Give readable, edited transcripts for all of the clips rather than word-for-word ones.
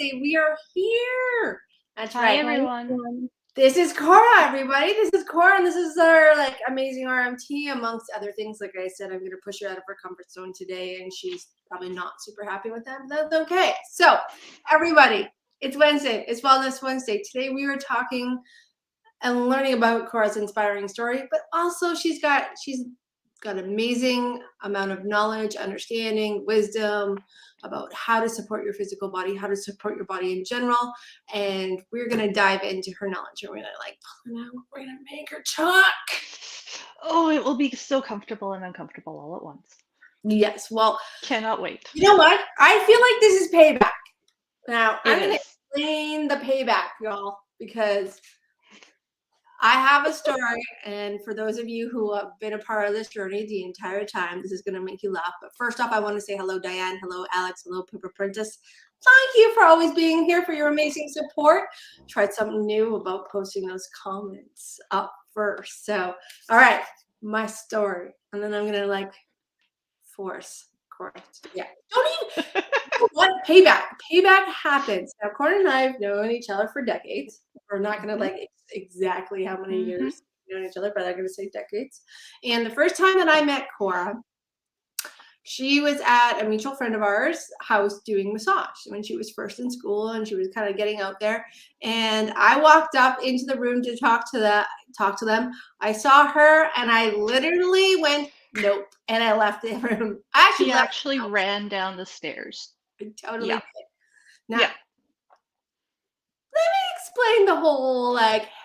Wednesday. We are here. That's Hi, right. everyone. This is Cora, everybody. This is Cora, and this is our amazing RMT, amongst other things. Like I said, I'm going to push her out of her comfort zone today, and she's probably not super happy with that, but that's okay. So, everybody, it's Wednesday. It's Wellness Wednesday. Today we were talking and learning about Cora's inspiring story, but also she's got amazing amount of knowledge, understanding, wisdom about how to support your physical body, how to support your body in general. And we're gonna dive into her knowledge. And we're gonna make her talk. Oh, it will be so comfortable and uncomfortable all at once. Yes, well, Cannot wait. you know what? I feel like this is payback. Now, I'm gonna It is. explain the payback, y'all, because I have a story, and for those of you who have been a part of this journey the entire time, this is going to make you laugh. But first off, I want to say hello, Diane. Hello, Alex. Hello, Pepper Princess. Thank you for always being here, for your amazing support. Tried something new about posting those comments up first. So, all right, my story. And then I'm going to force Cora. Yeah. Don't even. What? Payback. Payback happens. Now, Cora and I have known each other for decades. We're not going to exactly how many years we've known each other, but I'm going to say decades. And the first time that I met Cora, she was at a mutual friend of ours' house doing massage when she was first in school, and she was kind of getting out there. And I walked up into the room to talk to them. I saw her, and I literally went, nope, and I left the room. She actually ran down the stairs. I totally did. Now, yeah. Let me explain the whole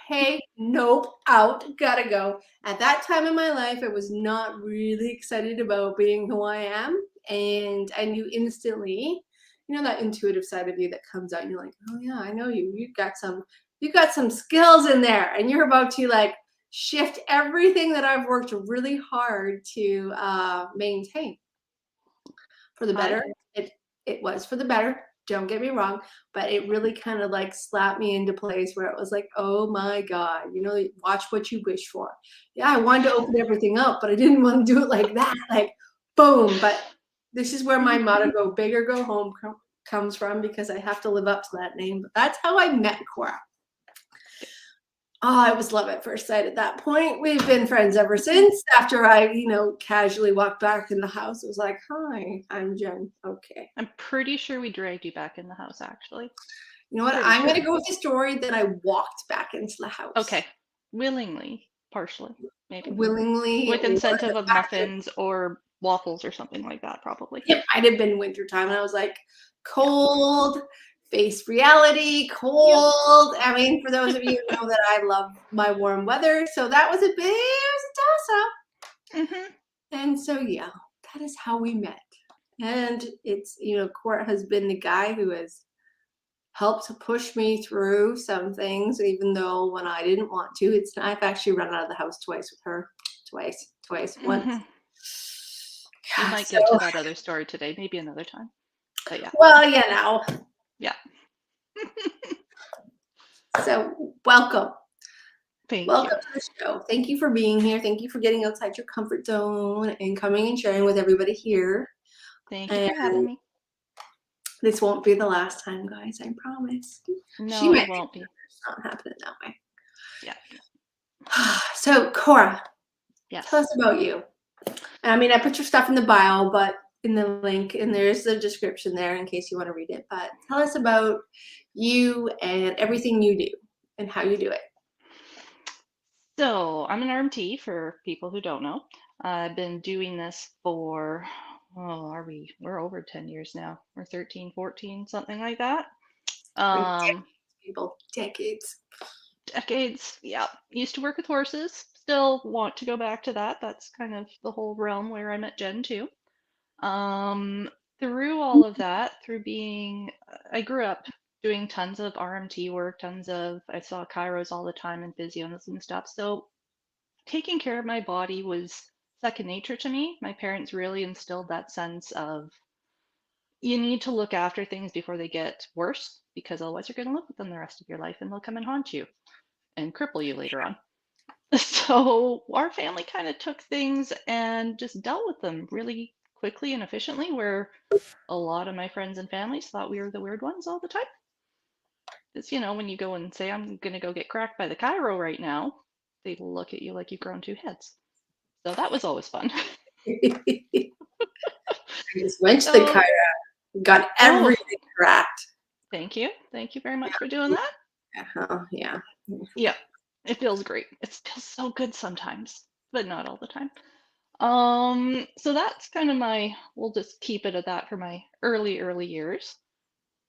hey, nope, out, gotta go. At that time in my life, I was not really excited about being who I am. And I knew instantly, that intuitive side of you that comes out and you're like, oh yeah, I know you. You've got some skills in there, and you're about to shift everything that I've worked really hard to maintain for the better. It was for the better. Don't get me wrong, but it really kind of slapped me into place where it was like, oh my God, watch what you wish for. Yeah, I wanted to open everything up, but I didn't want to do it like that, boom. But this is where my motto, go big or go home, comes from, because I have to live up to that name. But that's how I met Cora. Oh, I was love at first sight at that point. We've been friends ever since. After I, casually walked back in the house, it was like, hi, I'm Jen. Okay. I'm pretty sure we dragged you back in the house, actually. You know what? I'm going to go with the story that I walked back into the house. Okay. Willingly, partially, maybe. Willingly. With incentive of muffins or waffles or something like that, probably. It might have been wintertime, and I was cold. Face reality, cold. Yep. I mean, for those of you who know that I love my warm weather, so that was a toss-up. And so, yeah, that is how we met. And it's, Cora has been the guy who has helped to push me through some things, even though when I didn't want to. I've actually run out of the house twice with her. Twice, once. We might get to that other story today, maybe another time. But yeah. Well, Yeah. So welcome. Welcome to the show. Thank you for being here. Thank you for getting outside your comfort zone and coming and sharing with everybody here. Thank you for having me. This won't be the last time, guys. I promise. No, it won't be. It's not happening that way. Yeah. So, Cora. Yes. Tell us about you. I mean, I put your stuff in the bio, but in the link, and there's the description there in case you want to read it. But tell us about you and everything you do and how you do it. So I'm an RMT for people who don't know. I've been doing this for, we're over 10 years now. We're 13, 14, something like that. Decades. Decades, yeah. Used to work with horses. Still want to go back to that. That's kind of the whole realm where I met Jen too. Through all of that, I grew up doing tons of RMT work, I saw chiros all the time and physios and stuff. So taking care of my body was second nature to me. My parents really instilled that sense of you need to look after things before they get worse, because otherwise you're going to live with them the rest of your life and they'll come and haunt you and cripple you later on. So our family kind of took things and just dealt with them really quickly and efficiently, where a lot of my friends and families thought we were the weird ones all the time. Because, when you go and say, I'm going to go get cracked by the chiro right now, they look at you like you've grown two heads. So that was always fun. I just went to the So, chiro, got oh, everything cracked. thank you. Thank you very much for doing that. Yeah. Yeah, it feels great. It feels so good sometimes, but not all the time. So that's kind of we'll just keep it at that for my early years.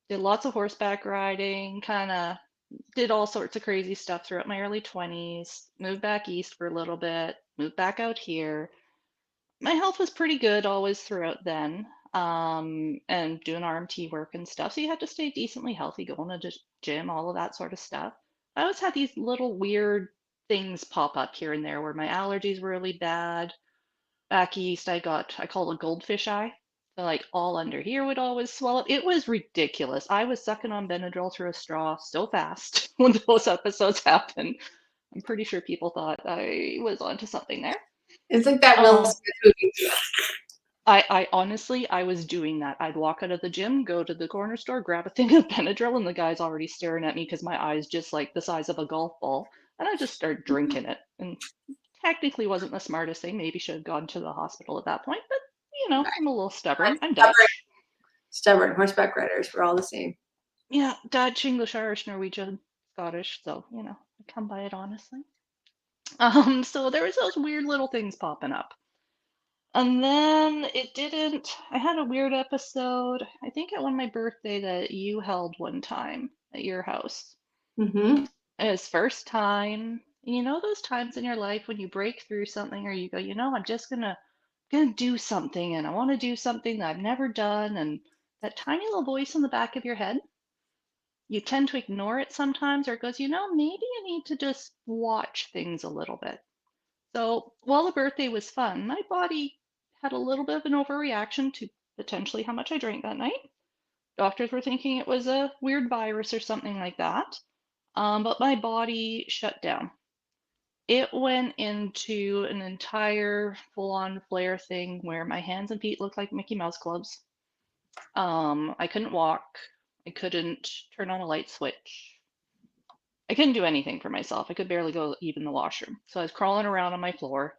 Did lots of horseback riding, kind of did all sorts of crazy stuff throughout my early 20s, moved back east for a little bit, moved back out here. My health was pretty good always throughout then, and doing RMT work and stuff. So you had to stay decently healthy, going to the gym, all of that sort of stuff. I always had these little weird things pop up here and there where my allergies were really bad. Back east, I call it goldfish eye. So like all under here would always swell up. It was ridiculous. I was sucking on Benadryl through a straw so fast when those episodes happened. I'm pretty sure people thought I was onto something there. It's like that Will Um, Smith movie. I honestly, I was doing that. I'd walk out of the gym, go to the corner store, grab a thing of Benadryl, and the guy's already staring at me because my eye's just like the size of a golf ball. And I just start drinking it. And technically wasn't the smartest thing. Maybe should have gone to the hospital at that point, but I'm a little stubborn. I'm Dutch. Stubborn horseback riders. We're all the same. Yeah, Dutch, English, Irish, Norwegian, Scottish. So, I come by it honestly. So there was those weird little things popping up. And then I had a weird episode, I think at my birthday that you held one time at your house. Mm-hmm. It was first time. You know those times in your life when you break through something or you go, I'm just gonna do something and I want to do something that I've never done, and that tiny little voice in the back of your head, you tend to ignore it sometimes, or it goes, maybe you need to just watch things a little bit. So while the birthday was fun, my body had a little bit of an overreaction to potentially how much I drank that night. Doctors were thinking it was a weird virus or something like that. But my body shut down. It went into an entire full-on flare thing where my hands and feet looked like Mickey Mouse clubs. I couldn't walk. I couldn't turn on a light switch. I couldn't do anything for myself. I could barely go even the washroom. So I was crawling around on my floor.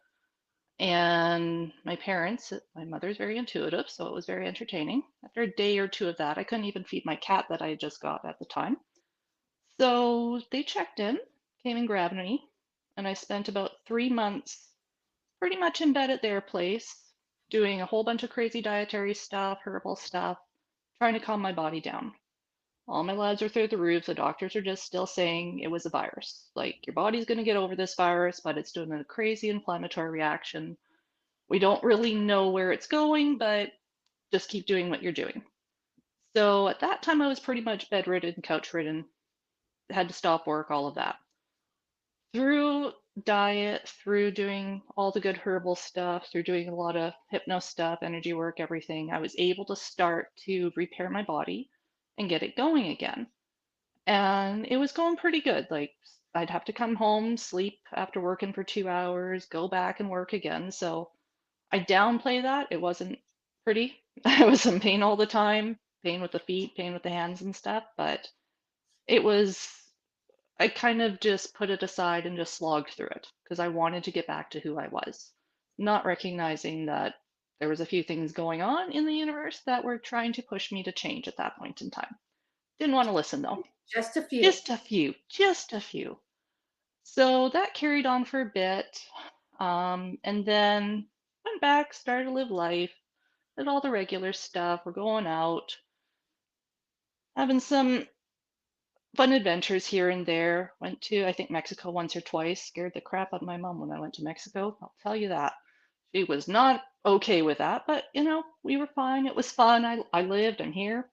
And my parents, my mother's very intuitive, so it was very entertaining. After a day or two of that, I couldn't even feed my cat that I had just got at the time. So they checked in, came and grabbed me, and I spent about 3 months pretty much in bed at their place, doing a whole bunch of crazy dietary stuff, herbal stuff, trying to calm my body down. All my labs are through the roof. The doctors are just still saying it was a virus. Like, your body's going to get over this virus, but it's doing a crazy inflammatory reaction. We don't really know where it's going, but just keep doing what you're doing. So at that time, I was pretty much bedridden, couch ridden, had to stop work, all of that. Through diet, through doing all the good herbal stuff, through doing a lot of hypno stuff, energy work, everything, I was able to start to repair my body and get it going again. And it was going pretty good. Like, I'd have to come home, sleep after working for 2 hours, go back and work again. So I downplay that. It wasn't pretty. I was in pain all the time, pain with the feet, pain with the hands and stuff, but it was, I kind of just put it aside and just slogged through it because I wanted to get back to who I was, not recognizing that there was a few things going on in the universe that were trying to push me to change at that point in time. Didn't want to listen though. Just a few. Just a few, just a few. So that carried on for a bit. And then went back, started to live life, did all the regular stuff. We're going out, having some fun adventures here and there. Went to, I think, Mexico once or twice. Scared the crap out of my mom when I went to Mexico. I'll tell you that. She was not okay with that, but we were fine. It was fun. I lived, I'm here.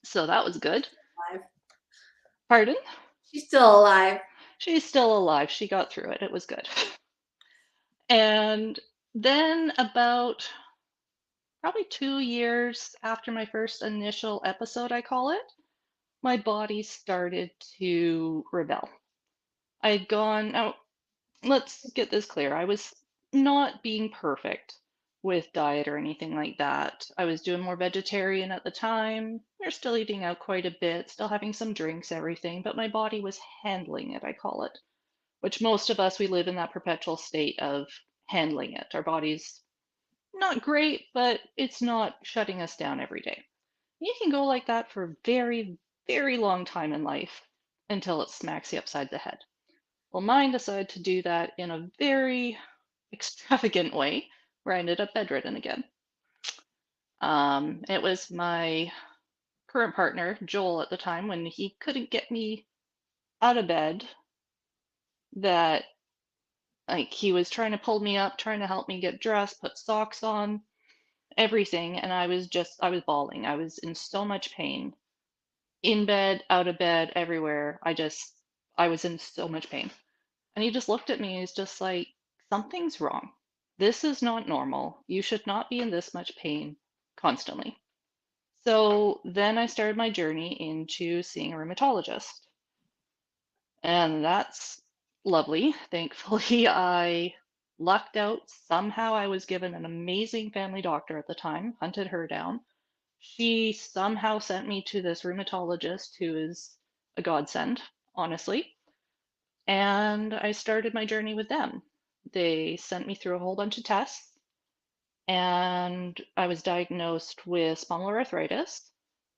So that was good. Alive. Pardon? She's still alive. She's still alive. She got through it. It was good. And then about probably 2 years after my first initial episode, I call it, my body started to rebel. I had gone, now let's get this clear. I was not being perfect. with diet or anything like that. I was doing more vegetarian at the time. We are still eating out quite a bit, still having some drinks, everything, but my body was handling it, I call it, which most of us, we live in that perpetual state of handling it. Our body's not great, but it's not shutting us down every day. You can go like that for a very, very long time in life until it smacks you upside the head. Well, mine decided to do that in a very extravagant way where I ended up bedridden again. It was my current partner, Joel, at the time, when he couldn't get me out of bed, that like he was trying to pull me up, trying to help me get dressed, put socks on, everything, and I was bawling. I was in so much pain. In bed, out of bed, everywhere. I was in so much pain. And he just looked at me and he's just like, something's wrong. This is not normal. You should not be in this much pain constantly. So then I started my journey into seeing a rheumatologist. And that's lovely. Thankfully, I lucked out. Somehow I was given an amazing family doctor at the time, hunted her down. She somehow sent me to this rheumatologist who is a godsend, honestly. And I started my journey with them. They sent me through a whole bunch of tests, and I was diagnosed with spondyloarthritis.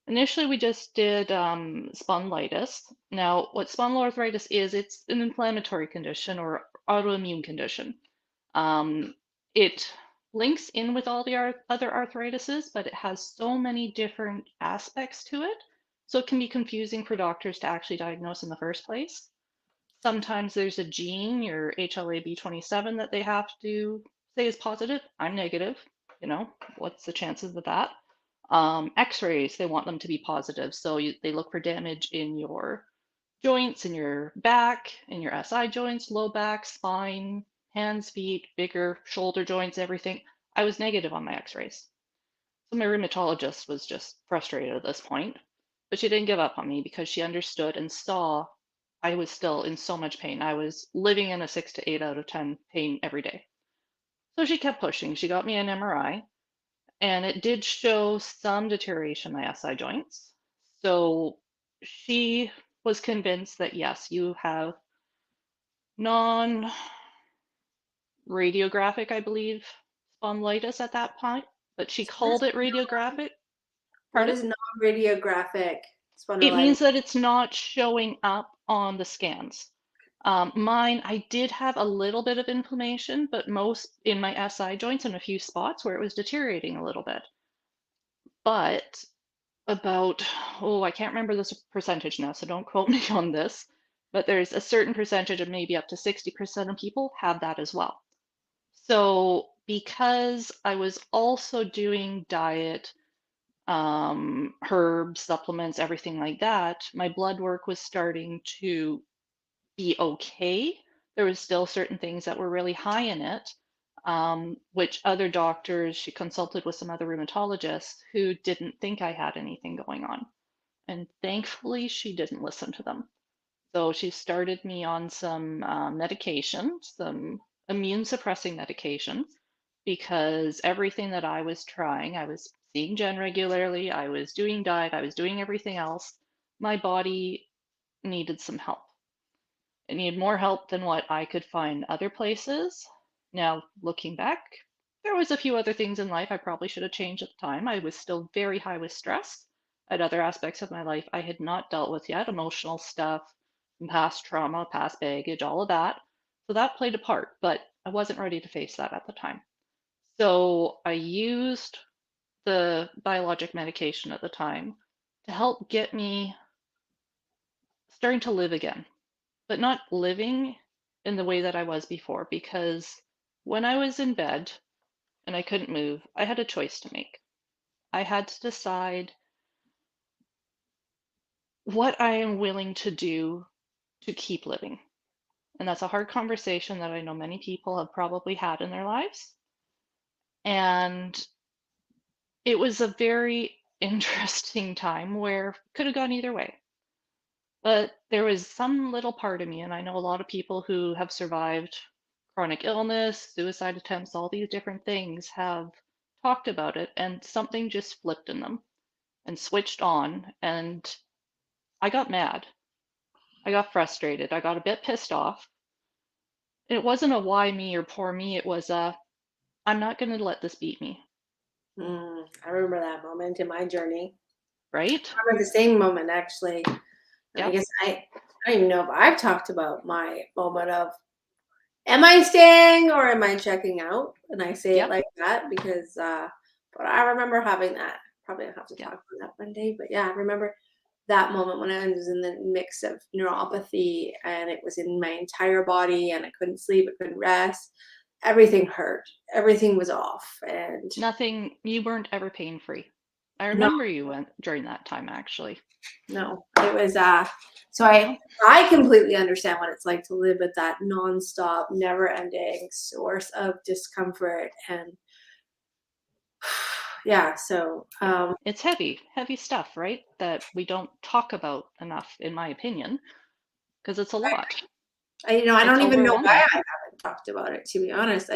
Initially, we just did spondylitis. Now, what spondyloarthritis is, it's an inflammatory condition or autoimmune condition. Um, it links in with all the other arthritises, but it has so many different aspects to it. So it can be confusing for doctors to actually diagnose in the first place. Sometimes there's a gene, your HLA-B27, that they have to say is positive. I'm negative. What's the chances of that? X-rays, they want them to be positive. So they look for damage in your joints, in your back, in your SI joints, low back, spine, hands, feet, bigger shoulder joints, everything. I was negative on my x-rays. So my rheumatologist was just frustrated at this point, but she didn't give up on me because she understood and saw I was still in so much pain. I was living in a 6 to 8 out of 10 pain every day. So she kept pushing. She got me an MRI, and it did show some deterioration in my SI joints. So she was convinced that yes, you have non radiographic, I believe, spondylitis at that point, but she What is called it radiographic. what Pardon? is non-radiographic It spondylitis? means that it's not showing up on the scans. Mine, I did have a little bit of inflammation, but most in my SI joints and a few spots where it was deteriorating a little bit. But about, I can't remember this percentage now, so don't quote me on this, but there's a certain percentage of maybe up to 60% of people have that as well. So because I was also doing diet, herbs, supplements, everything like that, my blood work was starting to be okay. There was still certain things that were really high in it, which other doctors, she consulted with some other rheumatologists who didn't think I had anything going on. And thankfully, she didn't listen to them. So she started me on some medication, some immune suppressing medications, because everything that I was trying, I was seeing Jen regularly, I was doing diet, I was doing everything else. My body needed some help. It needed more help than what I could find other places. Now, looking back, there was a few other things in life I probably should have changed at the time. I was still very high with stress. I had other aspects of my life I had not dealt with yet, emotional stuff, past trauma, past baggage, all of that. So that played a part, but I wasn't ready to face that at the time. So I used the biologic medication at the time to help get me starting to live again, but not living in the way that I was before, because when I was in bed and I couldn't move, I had a choice to make. I had to decide what I am willing to do to keep living. And that's a hard conversation that I know many people have probably had in their lives. And it was a very interesting time where it could have gone either way. But there was some little part of me, and I know a lot of people who have survived chronic illness, suicide attempts, all these different things have talked about it, and something just flipped in them and switched on. And I got mad. I got frustrated. I got a bit pissed off. It wasn't a why me or poor me. It was a I'm not going to let this beat me, I remember that moment in my journey. right? I remember the same moment actually. I Yep, guess I don't even know if I've talked about my moment of am I staying or am I checking out? And I say it yep, like that because but I remember having that. Probably I'll have to talk yep, about that one day. But yeah, I remember that moment when I was in the mix of neuropathy and it was in my entire body and I couldn't sleep, I couldn't rest. Everything hurt. Everything was off. And nothing, you weren't ever pain free. I no, remember you went during that time, actually. no. It was so Yeah, I completely understand what it's like to live with that nonstop, never ending source of discomfort and yeah, so yeah. It's heavy, heavy stuff, right? That we don't talk about enough, in my opinion, because it's a lot. I It's don't even know why overwhelming. I haven't talked about it, to be honest.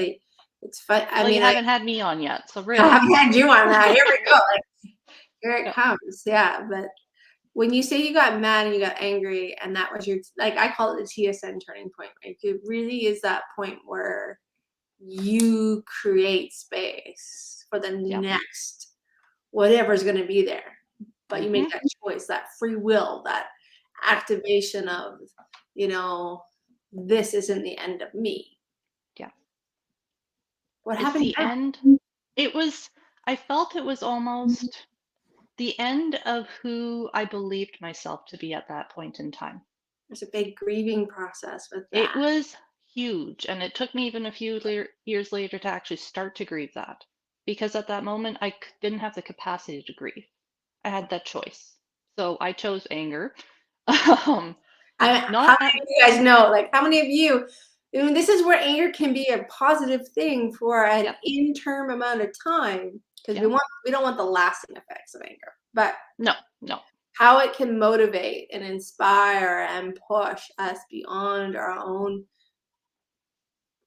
It's fun. I Well, you mean, haven't had me on yet, so I really. haven't had you on that. Here we go. Like, here it Yeah, comes. Yeah, but when you say you got mad and you got angry, and that was your like, I call it the TSN turning point. Like, it really is that point where you create space for the yeah. next whatever's going to be there, but you make Hmm. that choice, that free will, that activation of, you know, this isn't the end of me. Yeah. What It's happened the end. next? It was, I felt it was almost the end of who I believed myself to be at that point in time. There's a big grieving process with It that. was huge, and it took me even a few years later to actually start to grieve that. Because at that moment, didn't have the capacity to grieve. I had that choice. So I chose anger. Um, How not many at, of you guys know? Like, how many of you? I mean, this is where anger can be a positive thing for an yep, interim amount of time because yep. we don't want the lasting effects of anger, but No, no. how it can motivate and inspire and push us beyond our own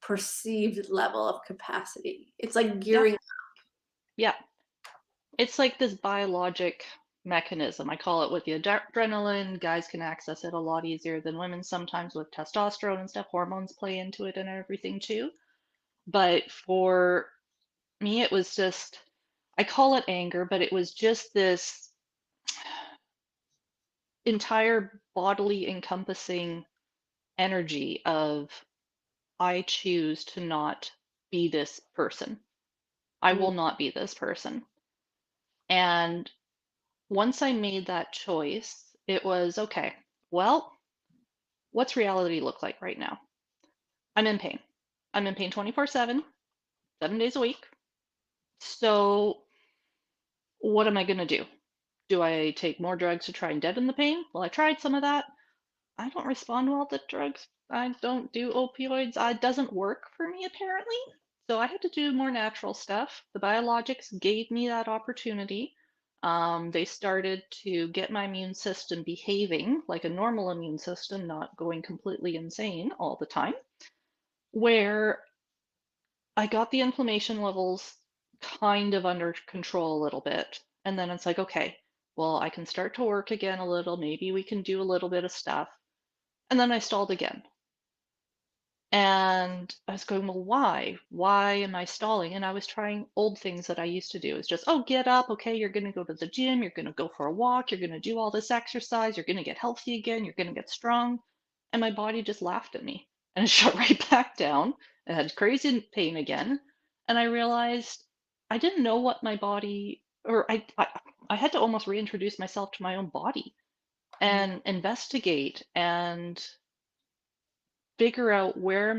perceived level of capacity. It's like Yep, gearing. yep. It's like this biologic mechanism. I call it with the adrenaline. Guys can access it a lot easier than women sometimes with testosterone and stuff. Hormones play into it and everything too. But for me, it was just, I call it anger, but it was just this entire bodily encompassing energy of I choose to not be this person. I Mm, will not be this person. And once I made that choice, it was okay, well, what's reality look like right now? I'm in pain. I'm in pain 24/7, 7 days a week. So, what am I going to do? Do I take more drugs to try and deaden the pain? Well, I tried some of that. I don't respond well to drugs. I don't do opioids. It doesn't work for me, apparently. So I had to do more natural stuff. The biologics gave me that opportunity. They started to get my immune system behaving like a normal immune system, not going completely insane all the time, where I got the inflammation levels kind of under control a little bit. And then it's like, okay, well, I can start to work again a little. Maybe we can do a little bit of stuff. And then I stalled again. And I was going, well, why? Why am I stalling? And I was trying old things that I used to do. It's just, oh, get up. Okay, you're going to go to the gym. You're going to go for a walk. You're going to do all this exercise. You're going to get healthy again. You're going to get strong. And my body just laughed at me and it shut right back down. I had crazy pain again. And I realized I didn't know what my body, I had to almost reintroduce myself to my own body mm, and investigate and figure out where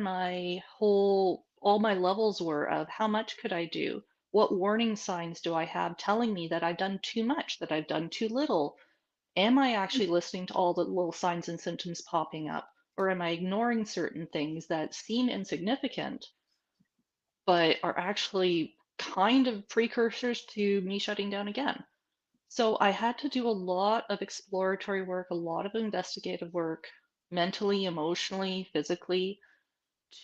all my levels were of how much could I do? What warning signs do I have telling me that I've done too much, that I've done too little? Am I actually listening to all the little signs and symptoms popping up? Or am I ignoring certain things that seem insignificant, but are actually kind of precursors to me shutting down again? So I had to do a lot of exploratory work, a lot of investigative work, mentally, emotionally, physically,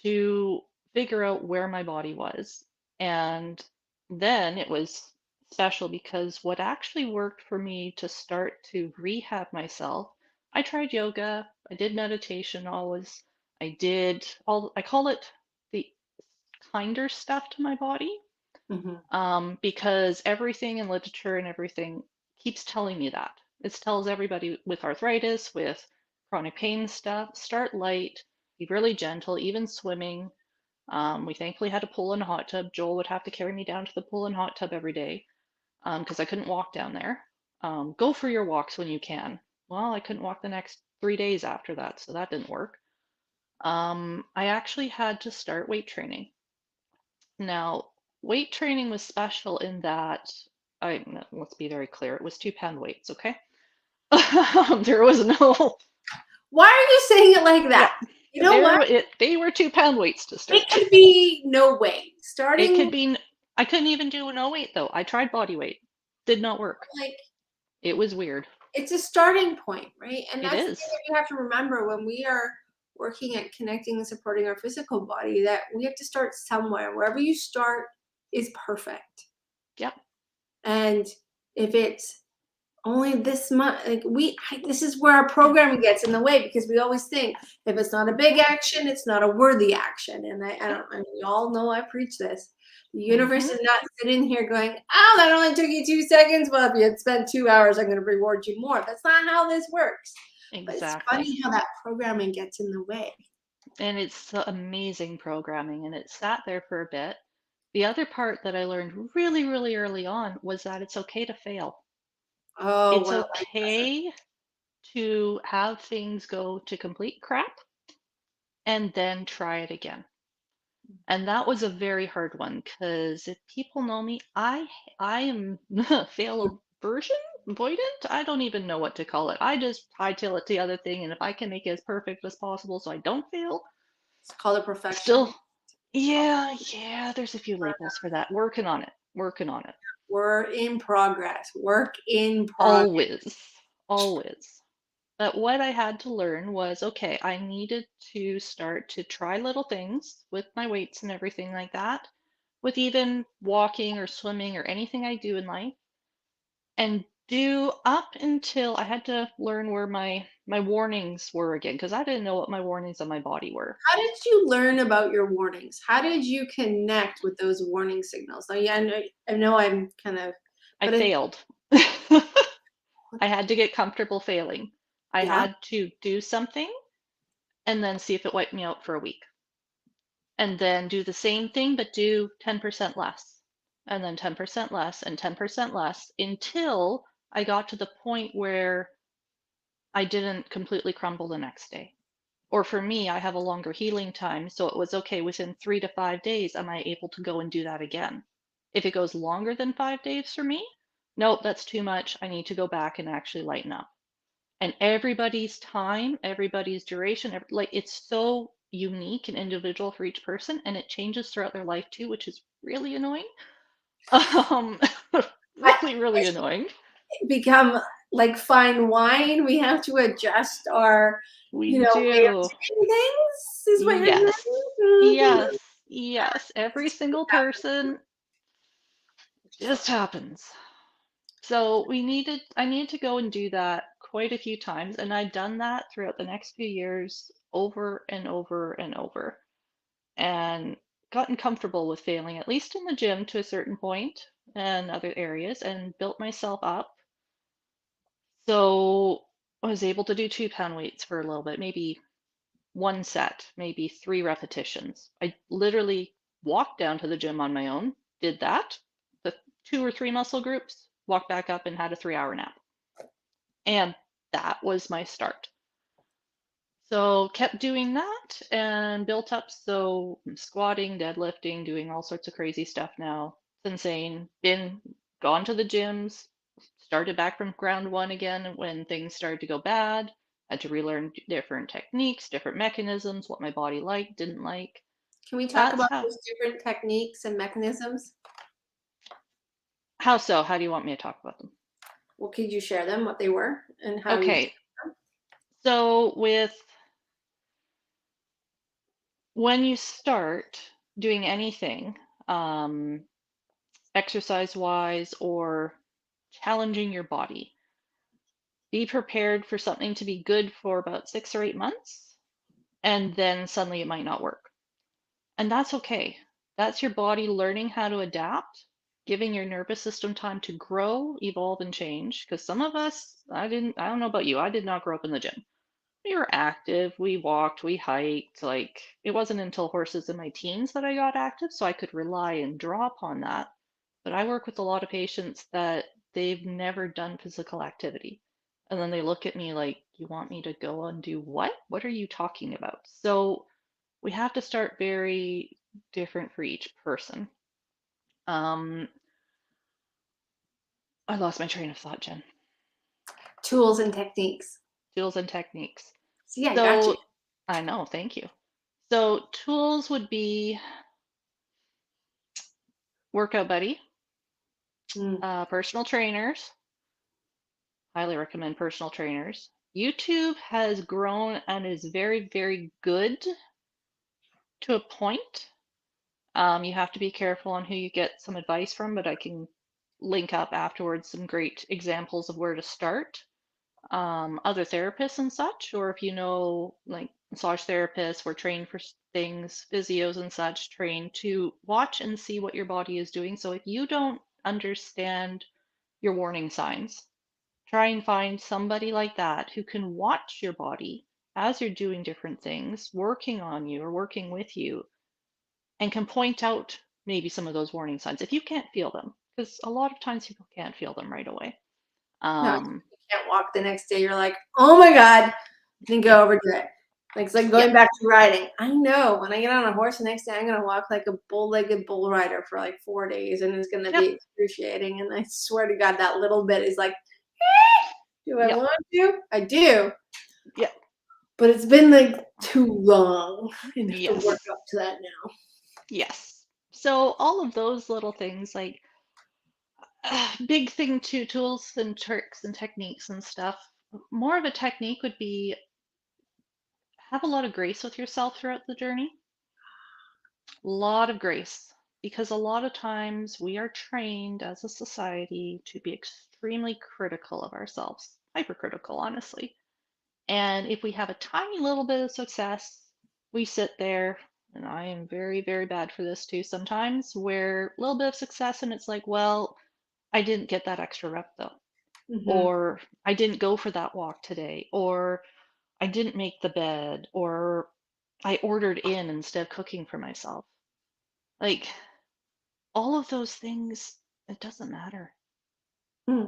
to figure out where my body was. And then it was special because what actually worked for me to start to rehab myself, I tried yoga, I did meditation always, I call it the kinder stuff to my body, Hmm. because everything in literature and everything keeps telling me that. It tells everybody with arthritis, with chronic pain stuff, start light, be really gentle, even swimming. We thankfully had a pool and a hot tub. Joel would have to carry me down to the pool and hot tub every day because I couldn't walk down there. Go for your walks when you can. Well, I couldn't walk the next 3 days after that, so that didn't work. I actually had to start weight training. Now, weight training was special in that let's be very clear, it was 2 pound weights, okay? There was no, Why are you saying it like yeah, that? You know what? they were 2 pound weights to It start. could be no weight. It Starting could be, I couldn't even do no weight though. I tried body weight, did not work. like It was weird. it's a starting point, right? And It that's the is. thing that we have to remember when we are working at connecting and supporting our physical body, that we have to start somewhere. Wherever you start is perfect. Yep. And if it's only this much, like this is where our programming gets in the way, because we always think if it's not a big action, it's not a worthy action. And I Yep. don't, I mean, you all know I preach this. The universe Hmm. is not sitting here going, oh, that only took you 2 seconds. Well, if you had spent 2 hours, I'm going to reward you more. That's not how this works. But it's Exactly. funny how that programming gets in the way. And it's amazing programming, and it sat there for a bit. The other part that I learned really, really early on was that it's okay to fail. Oh, It's what a life lesson. okay to have things go to complete crap and then try it again. And that was a very hard one because if people know me, I am fail aversion, avoidant. I don't even know what to call it. I just hightail it to the other thing, and if I can make it as perfect as possible so I don't fail, It's called a perfection. still, yeah. There's a few labels for that. Working on it. Working on it. We're in progress. Work in progress. Always, always. But what I had to learn was, okay, I needed to start to try little things with my weights and everything like that, with even walking or swimming or anything I do in life, and do up until I had to learn where my warnings were again, because I didn't know what my warnings on my body were. How did you learn about your warnings? How did you connect with those warning signals? Now, yeah, I know I'm kind of, I but it, failed. I had to get comfortable failing. I yeah, had to do something and then see if it wiped me out for a week. And then do the same thing, but do 10% less, and then 10% less, and 10% less until I got to the point where I didn't completely crumble the next day. Or for me, I have a longer healing time, so it was okay within 3 to 5 days, am I able to go and do that again? If it goes longer than 5 days for me, nope, that's too much. I need to go back and actually lighten up. And everybody's time, everybody's duration, like it's so unique and individual for each person, and it changes throughout their life too, which is really annoying. Um, I, really, really annoying. become like fine wine. We have to adjust our, We way of do. doing things. Is what you're Yes. saying? Yes. Yes. Every single person just happens. So I needed to go and do that quite a few times, and I'd done that throughout the next few years over and over and over, and gotten comfortable with failing, at least in the gym to a certain point and other areas, and built myself up. So I was able to do 2 pound weights for a little bit, maybe one set, maybe 3 repetitions. I literally walked down to the gym on my own, did that, the 2 or 3 muscle groups, walked back up and had a 3 hour nap. And that was my start. So kept doing that and built up. So I'm squatting, deadlifting, doing all sorts of crazy stuff now. It's insane. Been gone to the gyms, started back from ground one again when things started to go bad. Had to relearn different techniques, different mechanisms, what my body liked, didn't like. Can we talk That's about those different techniques and mechanisms? how so. How do you want me to talk about them? Well, could you share them, what they were, and how you? Okay. So with when you start, doing anything, exercise wise or challenging your body, be prepared for something to be good for about 6 or 8 months, and then suddenly it might not work. And that's okay. That's your body learning how to adapt, giving your nervous system time to grow, evolve, and change. Because some of us, I don't know about you, I did not grow up in the gym. We were active, we walked, we hiked. Like, it wasn't until horses in my teens that I got active, so I could rely and draw upon that. But I work with a lot of patients that they've never done physical activity. And then they look at me like, you want me to go and do what? What are you talking about? So we have to start very different for each person. Um, I lost my train of thought, Jen. Tools and techniques. Tools and techniques. See, I got you. So I know, thank you. So tools would be workout buddy, Mm. personal trainers. Highly recommend personal trainers. YouTube has grown and is very, very good to a point. You have to be careful on who you get some advice from, but I can link up afterwards some great examples of where to start. Other therapists and such, or if you know, like massage therapists, we're trained for things, physios and such, trained to watch and see what your body is doing. So if you don't understand your warning signs, try and find somebody like that who can watch your body as you're doing different things, working on you or working with you, and can point out maybe some of those warning signs if you can't feel them, because a lot of times people can't feel them right away. No, you Um, can't walk the next day. You're like, oh my God, then go yep, overdo it. Like, it's like yep, going back to riding. I know when I get on a horse the next day, I'm going to walk like a bull-legged bull rider for like 4 days and it's going to yep, be excruciating. And I swear to God, that little bit is like, do I yep, want to? I do. yep. But it's been like too long. I have to work Yes. up to that now. Yes. So all of those little things, like big thing too, tools and tricks and techniques and stuff. More of a technique would be have a lot of grace with yourself throughout the journey. A lot of grace. Because a lot of times we are trained as a society to be extremely critical of ourselves, hypercritical, honestly. And if we have a tiny little bit of success, we sit there, and I am very, very bad for this too sometimes, where a little bit of success and it's like, well, I didn't get that extra rep though. Hmm. Or I didn't go for that walk today. Or I didn't make the bed. Or I ordered in instead of cooking for myself. Like all of those things, it doesn't matter.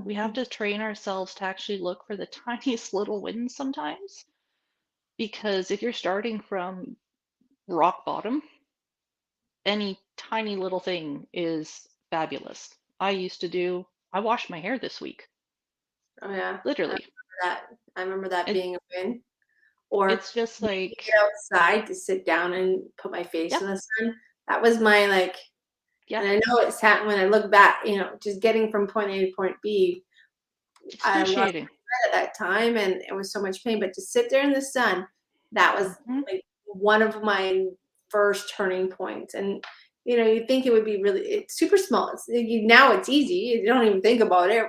We have to train ourselves to actually look for the tiniest little wins sometimes. Because if you're starting from rock bottom, any tiny little thing is fabulous. I washed my hair this week, Oh yeah, I literally. remember that. I remember that It, being a win. Or it's just making like, it outside to sit down and put my face yep, in the sun. That was my like, yep, and I know it's happened when I look back, just getting from point A to point B. I lost excruciating. my head at that time and it was so much pain. But to sit there in the sun, that was Hmm. like one of my first turning points. And you think it would be it's super small. Now it's easy. You don't even think about it.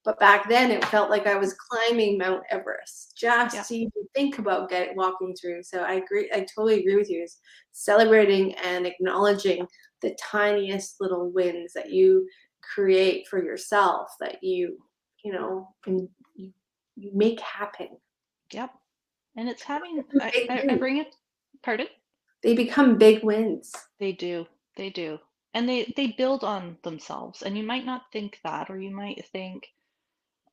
But back then it felt like I was climbing Mount Everest just Yep, to even think about walking through. So I agree. I totally agree with you. Is celebrating and acknowledging the tiniest little wins that you create for yourself that and you make happen. yep. And it's having, Big I wins. bring it, pardon? They become big wins. They do, they do. And they build on themselves. And you might not think that, or you might think,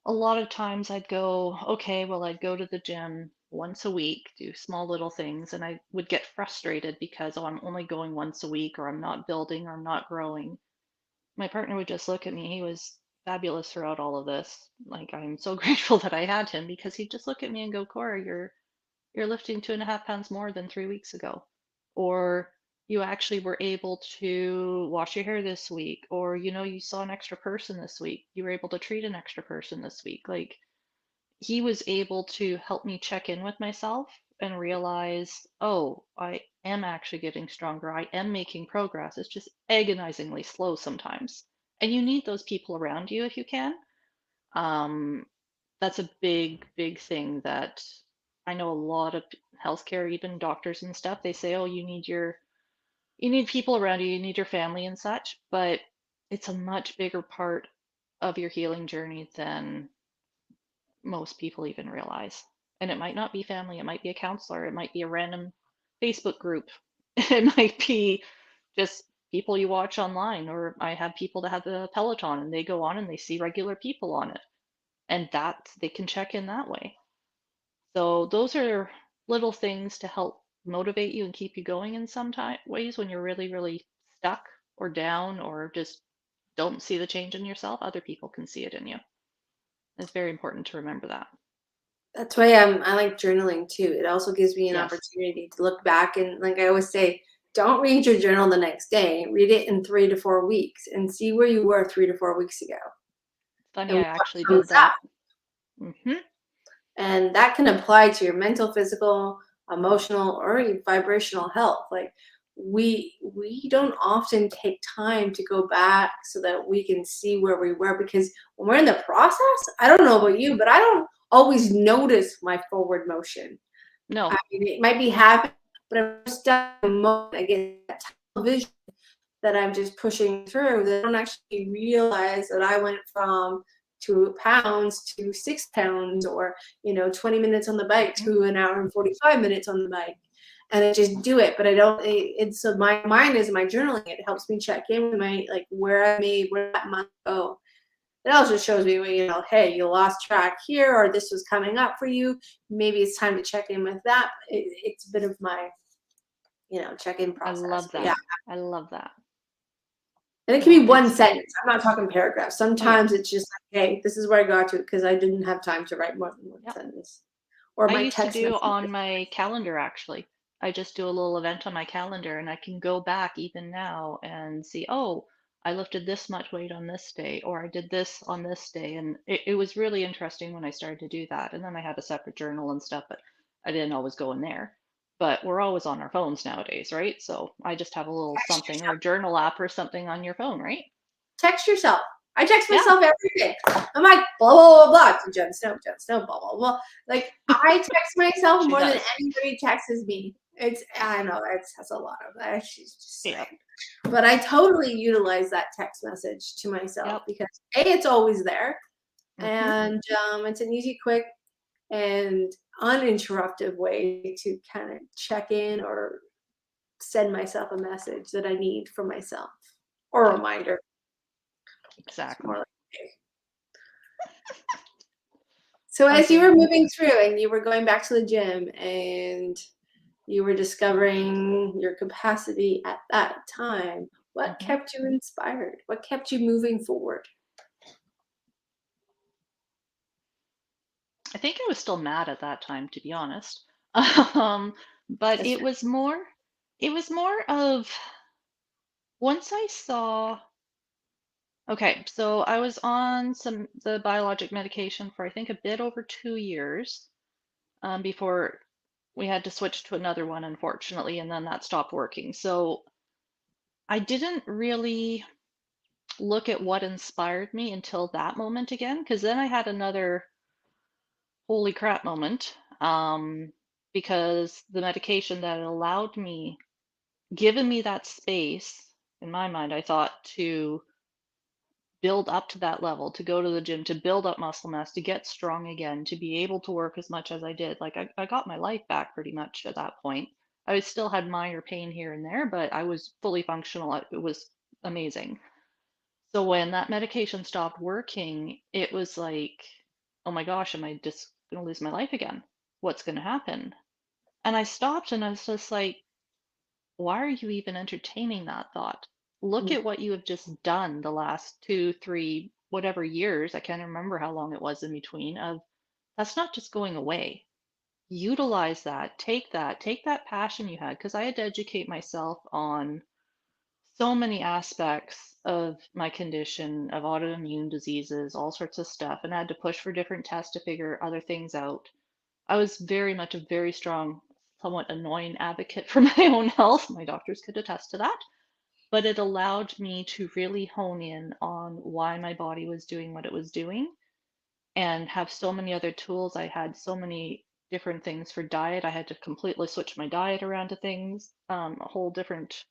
a lot of times I'd go, okay, well, I'd go to the gym once a week, do small little things, and I would get frustrated because, oh, I'm only going once a week, or I'm not building, or I'm not growing. My partner would just look at me. He was fabulous throughout all of this. Like, I'm so grateful that I had him because he'd just look at me and go, Cora, you're lifting 2.5 pounds more than 3 weeks ago. Or you actually were able to wash your hair this week. Or, you saw an extra person this week. You were able to treat an extra person this week. Like he was able to help me check in with myself and realize, oh, I am actually getting stronger. I am making progress. It's just agonizingly slow sometimes. And you need those people around you if you can. Um, that's a big, big thing that I know a lot of healthcare, even doctors and stuff, they say, oh, you need people around you, you need your family and such, but it's a much bigger part of your healing journey than most people even realize. And it might not be family, it might be a counselor, it might be a random Facebook group, it might be just people you watch online, or I have people that have the Peloton and they go on and they see regular people on it, and that they can check in that way. So those are little things to help motivate you and keep you going in some ways when you're really, really stuck or down or just don't see the change in yourself. Other people can see it in you. It's very important to remember that. That's why I like journaling too. It also gives me an Yes, opportunity to look back and, like I always say, don't read your journal the next day. Read it in 3 to 4 weeks and see where you were 3 to 4 weeks ago funny, and I what actually comes did up. that. Hmm. And that can apply to your mental, physical, emotional, or even vibrational health. Like we don't often take time to go back so that we can see where we were, because when we're in the process, I don't know about you, but I don't always notice my forward motion. I No, mean, it might be happening, but I'm just at the moment I get that tunnel vision that I'm just pushing through, that I don't actually realize that I went from 2 pounds to 6 pounds, or 20 minutes on the bike mhm, to an hour and 45 minutes on the bike. And I just do it, but I don't. It's so my mind is my journaling. It helps me check in with my, like, where I made, where that month go. It also shows me, hey, you lost track here, or this was coming up for you. Maybe it's time to check in with that. It's a bit of my, check-in I process. love But yeah, that. I love that. and it can No, be one sentence. I'm not talking paragraphs. oh yeah, Sometimes it's just like, hey, this is where I got to because I didn't have time to write more than one yep. sentence. Or I my used to text do on messages. my calendar actually. I just do a little event on my calendar and I can go back even now and see, oh, I lifted this much weight on this day, or I did this on this day. And it was really interesting when I started to do that. And then I had a separate journal and stuff, but I didn't always go in there. But we're always on our phones nowadays, right? So I just have a little Text something or yourself. a journal app or something on your phone, right? Text yourself. I text Yeah, myself every day. I'm like, blah, blah, blah, blah, to Jen Snow, blah, blah, blah. Like, I text myself she more than does. anybody texts me. I know that's a lot of that. She's just Yep. saying. But I totally utilize that text message to myself Yep. because A, it's always there. Hmm. And it's an easy, quick, and uninterrupted way to kind of check in or send myself a message that I need for myself, or a Yep. reminder. It's more Exactly. like, okay. So as you were Agreed. moving through and you were going back to the gym and you were discovering your capacity at that time, what Hmm. kept you inspired? What kept you moving forward? I think I was still mad at that time, to be honest. But That's it was more of once I saw, okay, so I was on the biologic medication for I think a bit over 2 years, before we had to switch to another one, unfortunately, and then that stopped working. So I didn't really look at what inspired me until that moment again, because then I had another holy crap moment, because the medication that allowed me, given me that space in my mind, I thought, to build up to that level, to go to the gym, to build up muscle mass, to get strong again, to be able to work as much as I did. Like I got my life back pretty much at that point. I still had minor pain here and there, but I was fully functional. It was amazing. So when that medication stopped working, it was like, oh my gosh, am I just going to lose my life again? What's going to happen? And I stopped and I was just like, why are you even entertaining that thought? Look Mm, at what you have just done the last 2, 3, whatever years. I can't remember how long it was in between. Of that's not just going away. Utilize that. Take that passion you had. Because I had to educate myself on so many aspects of my condition, of autoimmune diseases, all sorts of stuff, and I had to push for different tests to figure other things out. I was very much a very strong, somewhat annoying advocate for my own health. My doctors could attest to that. But it allowed me to really hone in on why my body was doing what it was doing and have so many other tools. I had so many different things for diet. I had to completely switch my diet around to things, a whole different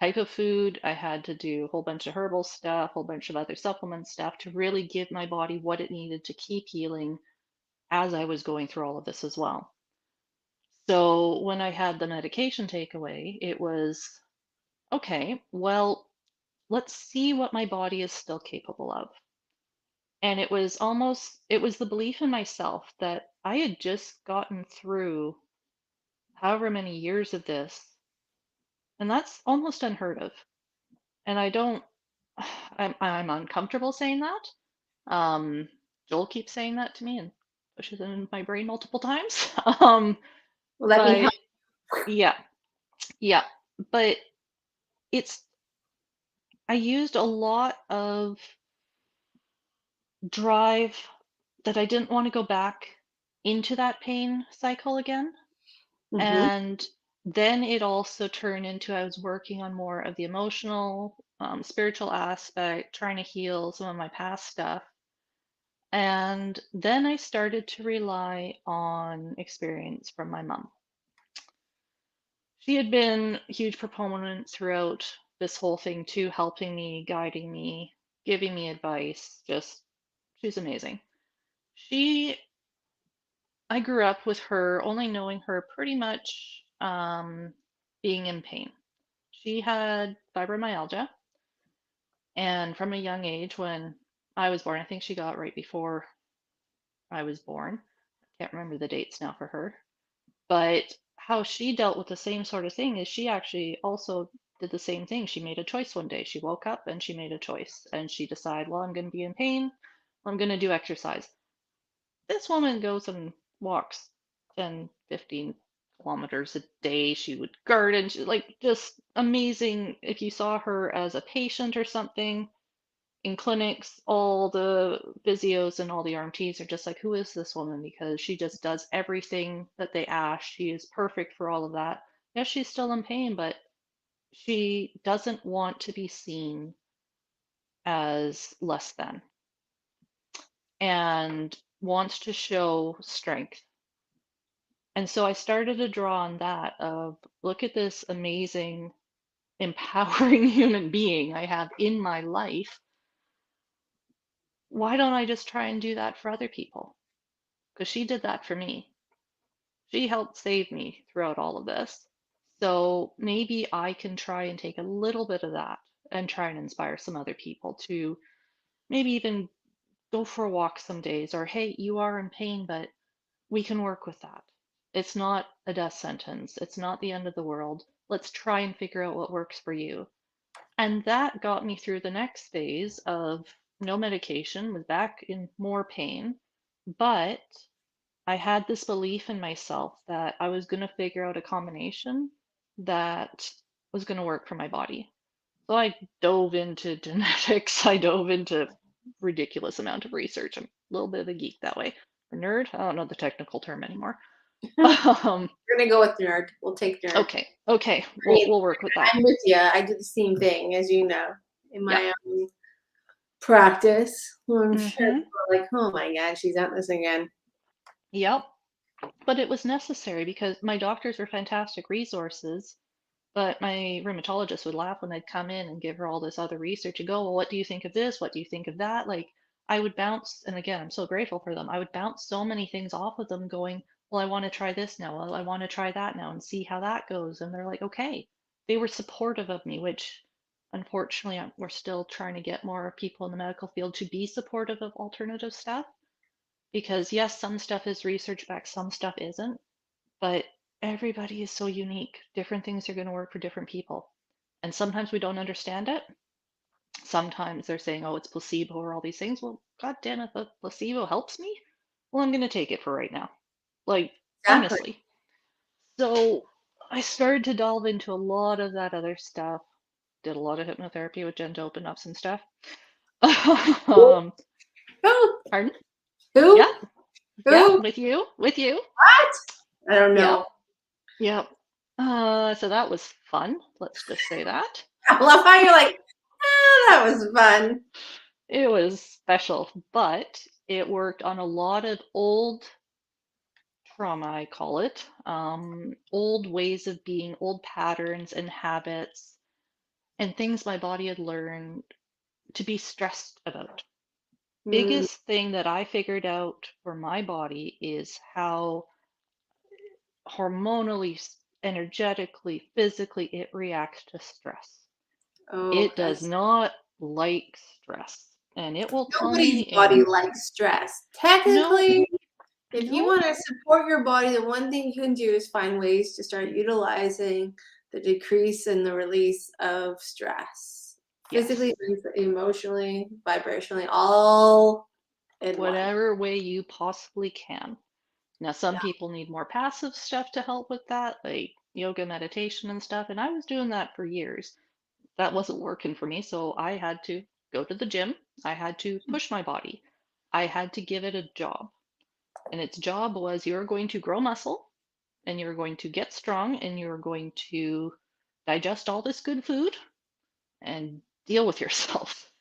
type of food. I had to do a whole bunch of herbal stuff, a whole bunch of other supplement stuff to really give my body what it needed to keep healing as I was going through all of this as well. So when I had the medication takeaway, it was okay, well, let's see what my body is still capable of. And it was the belief in myself that I had just gotten through however many years of this, and that's almost unheard of. And I don't, I'm uncomfortable saying that. Um, Joel keeps saying that to me and pushes it in my brain multiple times. Let me help. But yeah, yeah. But it's, I used a lot of drive that I didn't want to go back into that pain cycle again. Hmm. And then it also turned into I was working on more of the emotional, spiritual aspect, trying to heal some of my past stuff. And then I started to rely on experience from my mom. She had been a huge proponent throughout this whole thing too, helping me, guiding me, giving me advice. Just, she's amazing. She I grew up with her, only knowing her pretty much being in pain. She had fibromyalgia, and from a young age, when I was born, I think she got right before I was born. Can't remember the dates now for her. But how she dealt with the same sort of thing is she actually also did the same thing. She made a choice one day. She woke up and she made a choice, and she decided, well, I'm going to be in pain. I'm going to do exercise. This woman goes and walks 10, 15 kilometers a day. She would garden, she, like just amazing. If you saw her as a patient or something in clinics, all the physios and all the RMTs are just like, who is this woman? Because she just does everything that they ask. She is perfect for all of that. Yes, she's still in pain, but she doesn't want to be seen as less than and wants to show strength. And so I started to draw on that of look at this amazing, empowering human being I have in my life. Why don't I just try and do that for other people? Because she did that for me. She helped save me throughout all of this. So maybe I can try and take a little bit of that and try and inspire some other people to maybe even go for a walk some days, or hey, you are in pain, but we can work with that. It's not a death sentence. It's not the end of the world. Let's try and figure out what works for you. And that got me through the next phase of no medication, was back in more pain. But I had this belief in myself that I was going to figure out a combination that was going to work for my body. So I dove into genetics. I dove into ridiculous amount of research. I'm a little bit of a geek that way. A nerd? I don't know the technical term anymore. Um, We're gonna go with nerd. We'll take nerd. okay, okay, I mean, we'll work with that. I'm with you. I do the same thing, as you know, in Yeah. my practice. Well, I'm sure Mm-hmm. people are like, oh my God, she's at this again. Yep. But it was necessary because my doctors were fantastic resources. But my rheumatologist would laugh when I'd come in and give her all this other research and go, well, what do you think of this? What do you think of that? Like I would bounce, and again, I'm so grateful for them. I would bounce so many things off of them going, well, I want to try this now. Well, I want to try that now and see how that goes. And they're like, okay. They were supportive of me, which unfortunately we're still trying to get more people in the medical field to be supportive of alternative stuff. Because yes, some stuff is research backed, some stuff isn't. But everybody is so unique. Different things are going to work for different people. And sometimes we don't understand it. Sometimes they're saying, oh, it's placebo or all these things. Well, God damn it, the placebo helps me. Well, I'm going to take it for right now. Like, Exactly. honestly. So I started to delve into a lot of that other stuff. Did a lot of hypnotherapy with Jen to open up some stuff. Who? um, Who? Pardon? Yeah, Who? Yeah, Who? with you, with you. What? I don't Yep, know. yep. So that was fun. Let's just say that. I love how you're like, that was fun. It was special, but it worked on a lot of old trauma, I call it, old ways of being, old patterns and habits, and things my body had learned to be stressed about. Mm, Biggest thing that I figured out for my body is how hormonally, energetically, physically it reacts to stress. oh, It does that's not like stress, and it will tell me nobody's body in likes stress. no, Technically, if you no, want to support your body, the one thing you can do is find ways to start utilizing the decrease and the release of stress. Physically, yes. emotionally, vibrationally, all in one. Whatever way you possibly can. Now, some Yeah. people need more passive stuff to help with that, like yoga, meditation, and stuff. And I was doing that for years. That wasn't working for me. So I had to go to the gym. I had to push my body. I had to give it a job. And its job was you're going to grow muscle and you're going to get strong and you're going to digest all this good food and deal with yourself.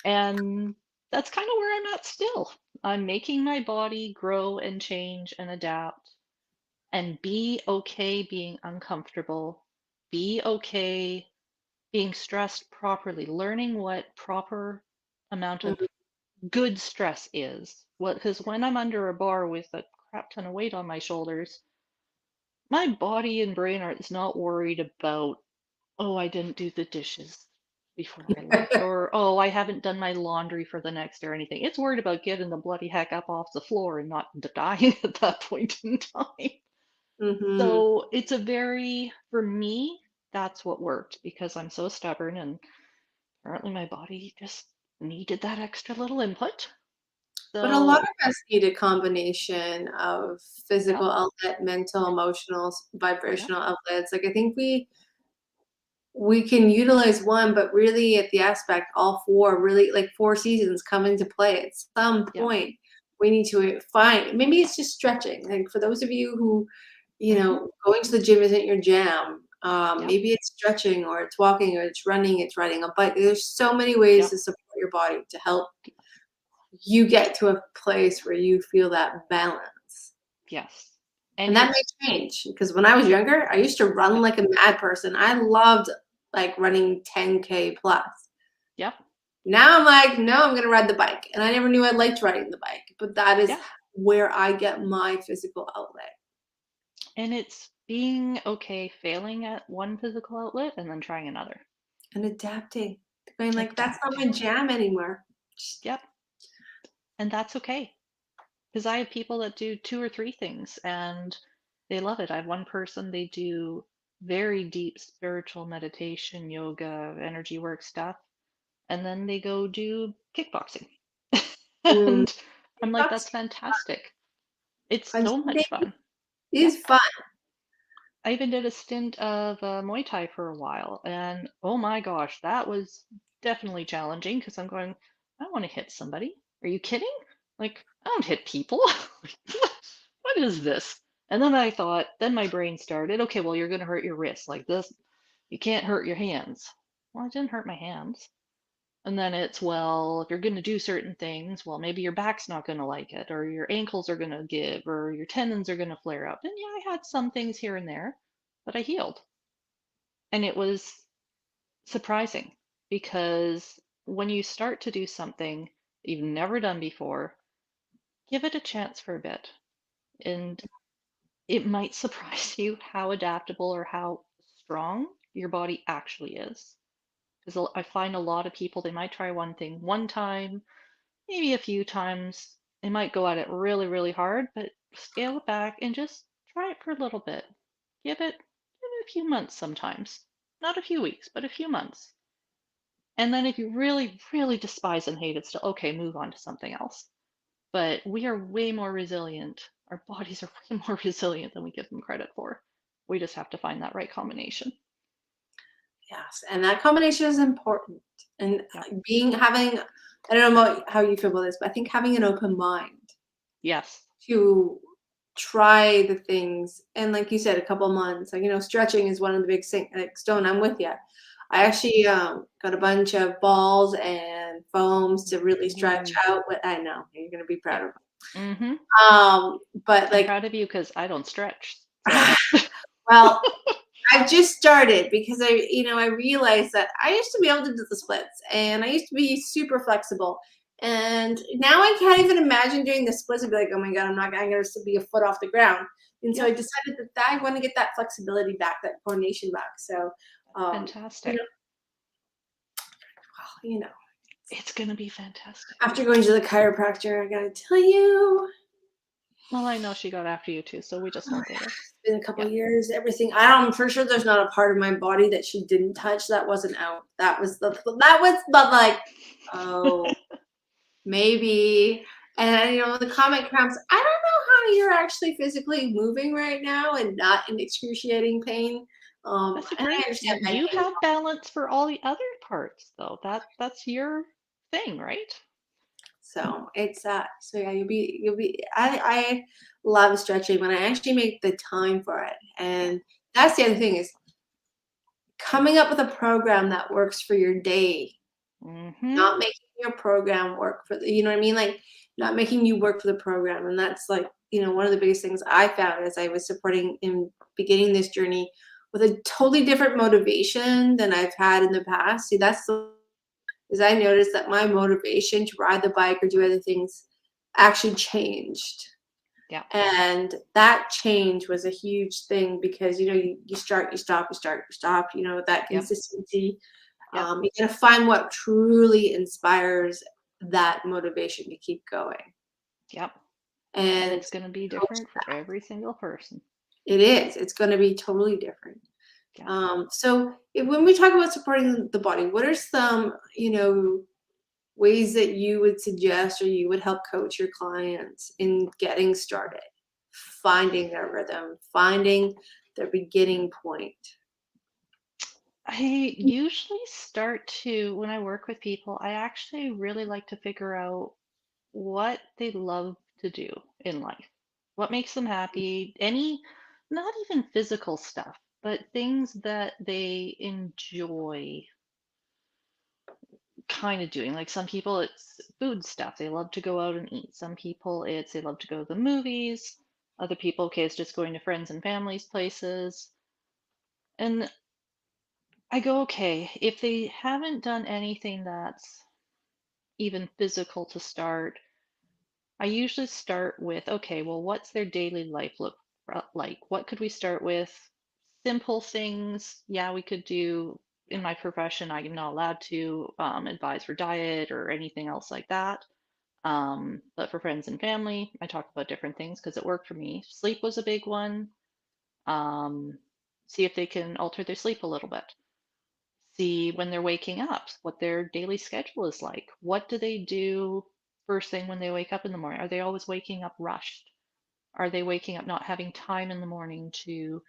And that's kind of where I'm at still. I'm making my body grow and change and adapt and be okay being uncomfortable, be okay being stressed properly, learning what proper amount of Mhm. good stress is. What because when I'm under a bar with a crap ton of weight on my shoulders, my body and brain are is not worried about, oh, I didn't do the dishes before I left, or oh, I haven't done my laundry for the next day or anything. It's worried about getting the bloody heck up off the floor and not dying at that point in time. Mhm. So it's a very, for me, that's what worked because I'm so stubborn and apparently my body just needed that extra little input. But a lot So, of us need a combination of yep, physical outlet, mental, emotional, yep, vibrational outlets. Like I think we can utilize one, but really at the aspect, all four, really like four seasons come into play at some yep, point. We need to find, maybe it's just stretching. Like for those of you who, hmm, going to the gym isn't your jam. yep, Maybe it's stretching or it's walking or it's running, it's riding a bike. There's so many ways yep, to support your body to help you get to a place where you feel that balance. yes. And And that it's, may change because when I was younger, I used to run yep, like a mad person. I loved like running 10K plus. yep, Now I'm like, no, I'm gonna ride the bike. And I never knew I liked riding the bike, but that is yeah. where I get my physical outlet And it's being okay failing at one physical outlet and then trying another. and adapting. Going like, that's not Adapting. my jam anymore. Just- Yep. And that's okay. Because I have people that do two or three things and they love it. I have one person, they do very deep spiritual meditation, yoga, energy work stuff, and then they go do kickboxing. Mm, And I'm like, that's kickboxing fantastic. It's on so Sunday much fun. Yep. is fun. I even did a stint of Muay Thai for a while, and oh my gosh, that was definitely challenging because I'm going, I want to hit somebody. Are you kidding? Like, I don't hit people. What is this? And then I thought, then my brain started, okay, well, you're going to hurt your wrists like this. You can't hurt your hands. Well, I didn't hurt my hands. And then it's, well, if you're going to do certain things, well, maybe your back's not going to like it, or your ankles are going to give, or your tendons are going to flare up. And yeah, I had some things here and there, but I healed. And it was surprising because when you start to do something you've never done before, give it a chance for a bit. And it might surprise you how adaptable or how strong your body actually is. Because I find a lot of people, they might try one thing one time, maybe a few times. They might go at it really, really hard, but scale it back and just try it for a little bit. Give it a few months sometimes. Not a few weeks, but a few months. And then if you really, really despise and hate it, still okay, move on to something else. But we are way more resilient. Our bodies are way more resilient than we give them credit for. We just have to find that right combination. Yes, and that combination is important. And Yep. having, I don't know about how you feel about this, but I think having an open mind Yes. to try the things. And like you said, a couple months, like, stretching is one of the big things. Like stone, I'm with you. I actually got a bunch of balls and foams to really stretch Ooh, out. What I know you're gonna be proud yeah. of. Mm-hmm. But I'm like, proud of you because I don't stretch. So well, I've just started because I realized that I used to be able to do the splits and I used to be super flexible. And now I can't even imagine doing the splits and be like, oh my God, I'm going to be a foot off the ground. And so I yep, decided that I want to get that flexibility back, that coordination back. So, um, you know, fantastic. well, you know, It's gonna be fantastic. after going to the chiropractor, I got to tell you, Well, I know she got after you too, so we just won't go there. it's been a couple Yeah. of years, everything. I'm for sure there's not a part of my body that she didn't touch that wasn't out. That was the like, oh, maybe. And the comic cramps, I don't know how you're actually physically moving right now and not in excruciating pain. That's a And I great understand you mentally. have balance for all the other parts though. That's your thing, right? So it's so yeah, you'll be I love stretching when I actually make the time for it. Yeah. And that's the other thing is coming up with a program that works for your day, Mm-hmm. not making your program work for the, you know what I mean? Like not making you work for the program. And that's like, one of the biggest things I found as I was supporting in beginning this journey with a totally different motivation than I've had in the past. See, that's the is I noticed that my motivation to ride the bike or do other things actually changed. Yeah. And that change was a huge thing because you start, you stop, you start, you stop, that Yep. consistency. Yep. You gotta find what truly inspires that motivation to keep going. Yep. And And it's gonna be coach different for every single person. it is. It's gonna be totally different. Yeah. So when we talk about supporting the body, what are some, ways that you would suggest or you would help coach your clients in getting started, finding their rhythm, finding their beginning point? I usually start to, when I work with people, I actually really like to figure out what they love to do in life. What makes them happy? Any, not even physical stuff, but things that they enjoy kind of doing. Like some people, it's food stuff. They love to go out and eat. Some people, it's they love to go to the movies. Other people, okay, it's just going to friends and families' places. And I go, okay, if they haven't done anything that's even physical to start, I usually start with, okay, well, what's their daily life look like? What could we start with? Simple things. Yeah, we could do, in my profession, I'm not allowed to advise for diet or anything else like that. But for friends and family, I talk about different things because it worked for me. Sleep was a big one. Um, See if they can alter their sleep a little bit. See when they're waking up, what their daily schedule is like. What do they do first thing when they wake up in the morning? Are they always waking up rushed? Are they waking up not having time in the morning to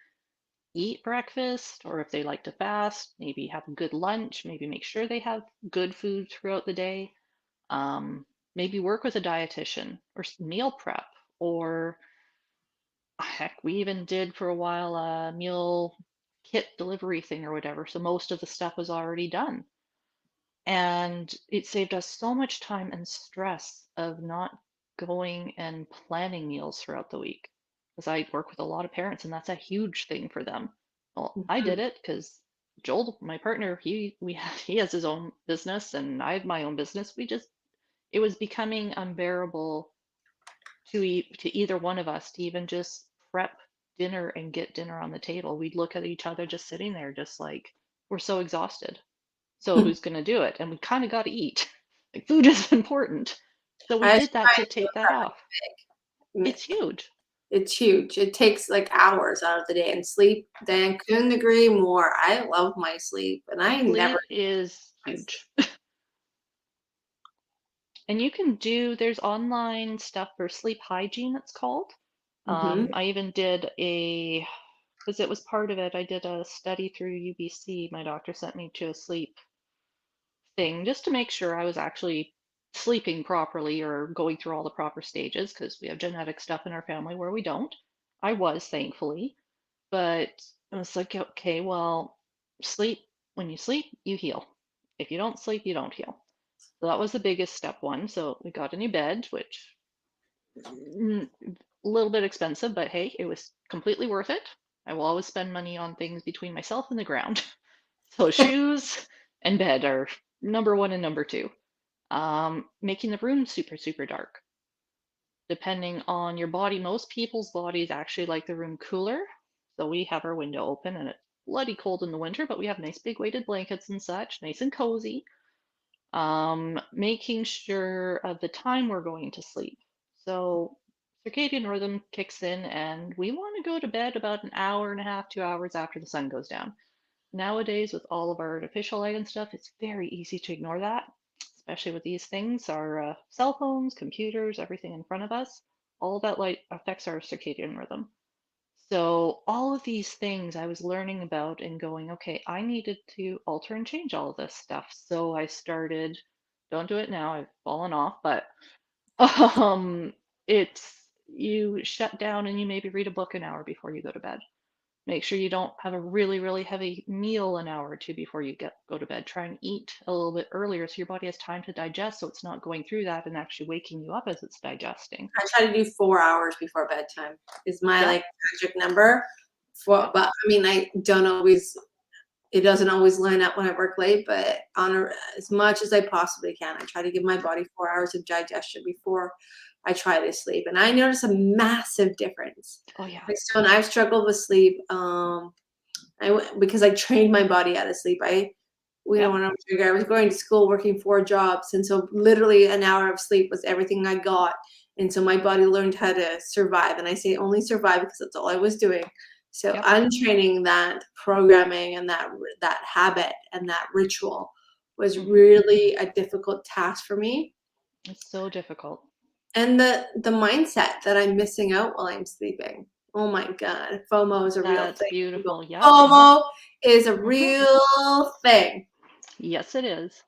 eat breakfast? Or if they like to fast, maybe have a good lunch, maybe make sure they have good food throughout the day. Maybe work with a dietitian or meal prep, or heck, we even did for a while a meal kit delivery thing or whatever. So most of the stuff was already done. And it saved us so much time and stress of not going and planning meals throughout the week. Because I work with a lot of parents, and that's a huge thing for them. Well, I did Mhm. it because Joel, my partner, he has his own business, and I have my own business. It was becoming unbearable to either one of us to even just prep dinner and get dinner on the table. We'd look at each other just sitting there, just like we're so exhausted. So who's going to do it? And we kind of got to eat. Like food is important. So we I did actually that to find meal take that prepping off. big. It's huge. It's huge. It takes like hours out of the day and sleep. Dan couldn't agree more. I love my sleep and I never Sleep is my sleep. huge. And you can do, there's online stuff for sleep hygiene, it's called. Hmm. I even did because it was part of it, I did a study through UBC. My doctor sent me to a sleep thing just to make sure I was actually sleeping properly or going through all the proper stages because we have genetic stuff in our family where we don't. I was, thankfully, but I was like, okay, well, sleep. When you sleep, you heal. If you don't sleep, you don't heal. So that was the biggest step one. So we got a new bed, which a little bit expensive, but hey, it was completely worth it. I will always spend money on things between myself and the ground. So shoes and bed are number one and number two. Making the room super, super dark. Depending on your body, most people's bodies actually like the room cooler. So we have our window open and it's bloody cold in the winter, but we have nice big weighted blankets and such, nice and cozy. Making sure of the time we're going to sleep. So circadian rhythm kicks in and we want to go to bed about an hour and a half, 2 hours after the sun goes down. Nowadays, with all of our artificial light and stuff, it's very easy to ignore that, especially with these things, our cell phones, computers, everything in front of us. All that light affects our circadian rhythm. So all of these things I was learning about and going, okay, I needed to alter and change all of this stuff. So I started, don't do it now, I've fallen off, but um, it's you shut down and you maybe read a book an hour before you go to bed. Make sure you don't have a really, really heavy meal an hour or two before you go to bed. Try and eat a little bit earlier so your body has time to digest so it's not going through that and actually waking you up as it's digesting. I try to do 4 hours before bedtime is my Yep, like magic number. For yep, but I mean I don't always it doesn't always line up when I work late, but as much as I possibly can, I try to give my body 4 hours of digestion before I try to sleep. And I notice a massive difference. oh yeah, Like so when I've struggled with sleep, because I trained my body out of sleep. yep, When I was younger, I was going to school, working 4 jobs, and so literally an hour of sleep was everything I got. And so my body learned how to survive, and I say only survive because that's all I was doing. So yep. untraining that programming and that habit and that ritual was hmm really a difficult task for me. It's so difficult. And the mindset that I'm missing out while I'm sleeping. Oh my God, FOMO is a real That's thing. People. beautiful. Yep. FOMO is a hmm real thing. Yes, it is.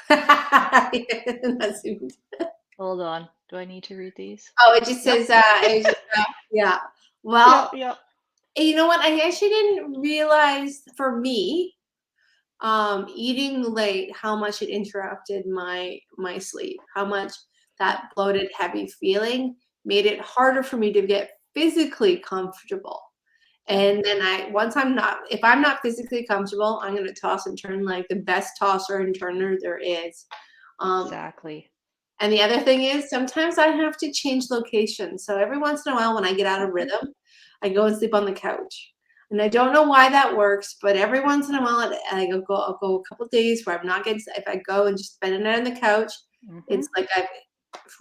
That's even- Hold on. Do I need to read these? oh, it just Yep. says, yeah. Yep, Well, yep. you know what? I actually didn't realize for me, eating late, how much it interrupted my sleep, how much that bloated, heavy feeling made it harder for me to get physically comfortable. Yep. And then if I'm not physically comfortable, I'm gonna toss and turn like the best tosser and turner there is. Um, Exactly. and the other thing is sometimes I have to change locations. So every once in a while when I get out of hmm rhythm, I go and sleep on the couch. And I don't know why that works, but every once in a while I'll go a couple days where I'm not getting if I go and just spend a night on the couch, hmm it's like I've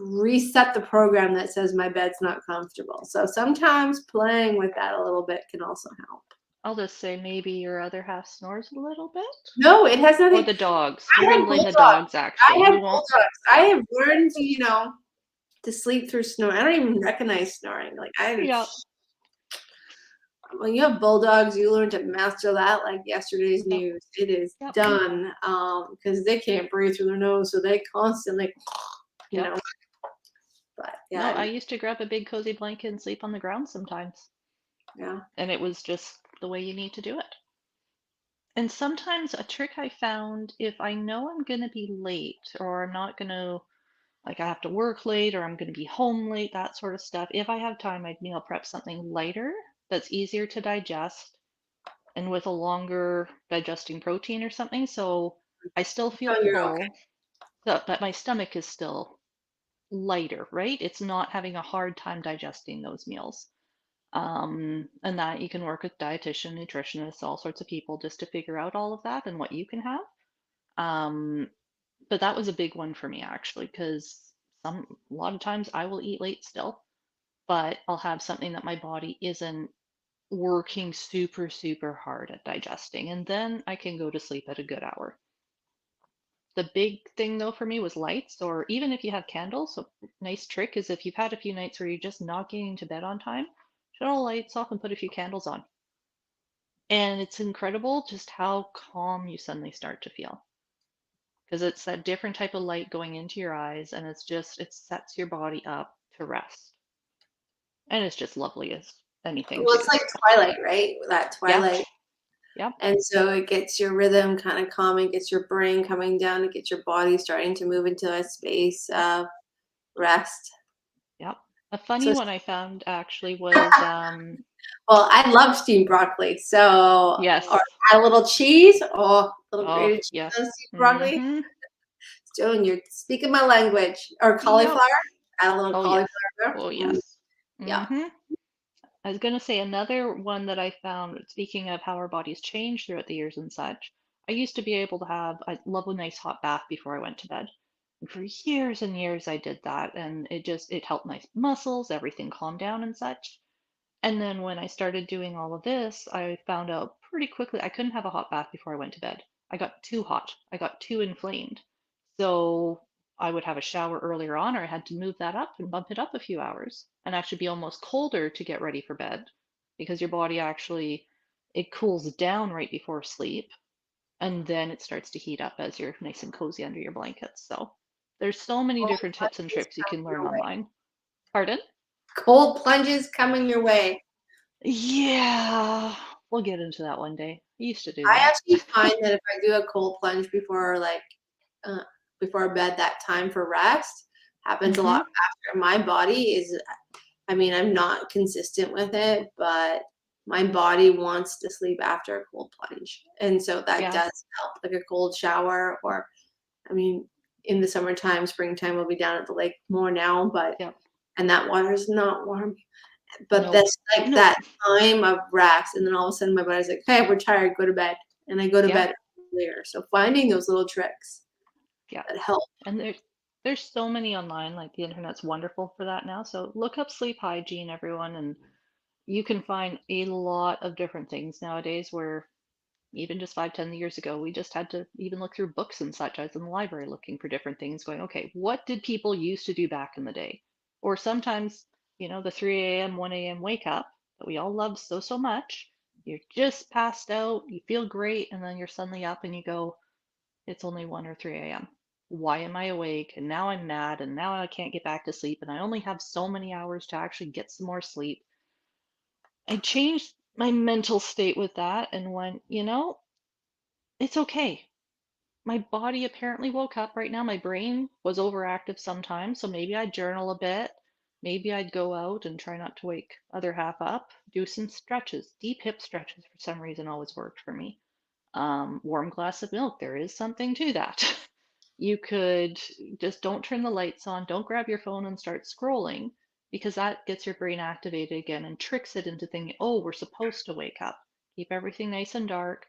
reset the program that says my bed's not comfortable. So sometimes playing with that a little bit can also help. I'll just say maybe your other half snores a little bit. No, it has Or nothing. the dogs. We're I gonna have blame the bulldogs. dogs actually. I have We won't. bulldogs. I Yep. have learned to, to sleep through snoring. I don't even recognize snoring. Like Yep. when you have bulldogs, you learn to master that like yesterday's Yep. news. It is Yep. done. Because they can't breathe through their nose, so they constantly, you Yep. know. But No, yeah, I used to grab a big cozy blanket and sleep on the ground sometimes. yeah. And it was just the way you need to do it. And sometimes a trick I found, if I know I'm gonna be late or I'm not gonna like I have to work late or I'm gonna be home late, that sort of stuff. If I have time, I'd meal prep something lighter that's easier to digest and with a longer digesting protein or something. So I still feel So you're okay. full, but my stomach is still lighter, right? It's not having a hard time digesting those meals. And that you can work with dietitian, nutritionists, all sorts of people just to figure out all of that and what you can have. Um, but that was a big one for me actually, because a lot of times I will eat late still, but I'll have something that my body isn't working super, super hard at digesting, and then I can go to sleep at a good hour. The big thing though for me was lights, or even if you have candles. So nice trick is if you've had a few nights where you're just not getting to bed on time, shut all the lights off and put a few candles on. And it's incredible just how calm you suddenly start to feel. because it's that different type of light going into your eyes, and it sets your body up to rest. And it's just lovely as anything Well, too. it's like twilight, right? That Yep. twilight. Yep. And so it gets your rhythm kind of calming, gets your brain coming down, it gets your body starting to move into a space of rest. Yep. A So funny one I found actually was well, I love steamed broccoli. So or yes. add a little cheese, oh, little Oh, grated cheese on yes. steamed broccoli. Mm-hmm. Doing you're speaking my language. Or Yep. cauliflower, add a little Oh, yes. cauliflower there. Oh, yes. Yeah. Mm-hmm. I was gonna say another one that I found, speaking of how our bodies change throughout the years and such, I used to be able to I love a nice hot bath before I went to bed. And for years and years I did that, and it helped my muscles, everything calmed down and such. And then when I started doing all of this, I found out pretty quickly I couldn't have a hot bath before I went to bed. I got too hot. I got too inflamed. So I would have a shower earlier on, or I had to move that up and bump it up a few hours and actually be almost colder to get ready for bed because your body actually it cools down right before sleep and then it starts to heat up as you're nice and cozy under your blankets. So there's so many Cold different tips and plunges tricks you can coming learn your way. online. Pardon? Cold plunges coming your way. Yeah, we'll get into that one day. I used to do I that. actually find that if I do a cold plunge uh, before bed, that time for rest happens a lot Hmm. faster. My body is, I mean, I'm not consistent with it, but my body wants to sleep after a cold plunge. And so that Yeah, does help, like a cold shower, or, I mean, in the summertime, springtime, we'll be down at the lake more now, yep. and that water is not warm. But Nope. that's like Nope. that time of rest, and then all of a sudden my body's like, "Hey, we're tired, go to bed." And I go to Yeah, bed earlier. So finding those little tricks yeah. that help. And there's so many online, like the internet's wonderful for that now. So look up sleep hygiene, everyone, and you can find a lot of different things nowadays where even just 5, 10 years ago, we just had to even look through books and such. I was in the library looking for different things, going, okay, what did people used to do back in the day? Or sometimes, the 3 a.m., 1 a.m. wake up that we all love so, so much. You're just passed out, you feel great, and then you're suddenly up and you go, it's only 1 or 3 a.m. Why am I awake? And now I'm mad, and now I can't get back to sleep, and I only have so many hours to actually get some more sleep. I changed my mental state with that and went, it's okay. My body apparently woke up right now. My brain was overactive sometimes, so maybe I'd journal a bit. Maybe I'd go out and try not to wake other half up. Do some stretches. Deep hip stretches for some reason always worked for me. Warm glass of milk. There is something to that. You could just don't turn the lights on. Don't grab your phone and start scrolling because that gets your brain activated again and tricks it into thinking, oh, we're supposed to wake up. Keep everything nice and dark.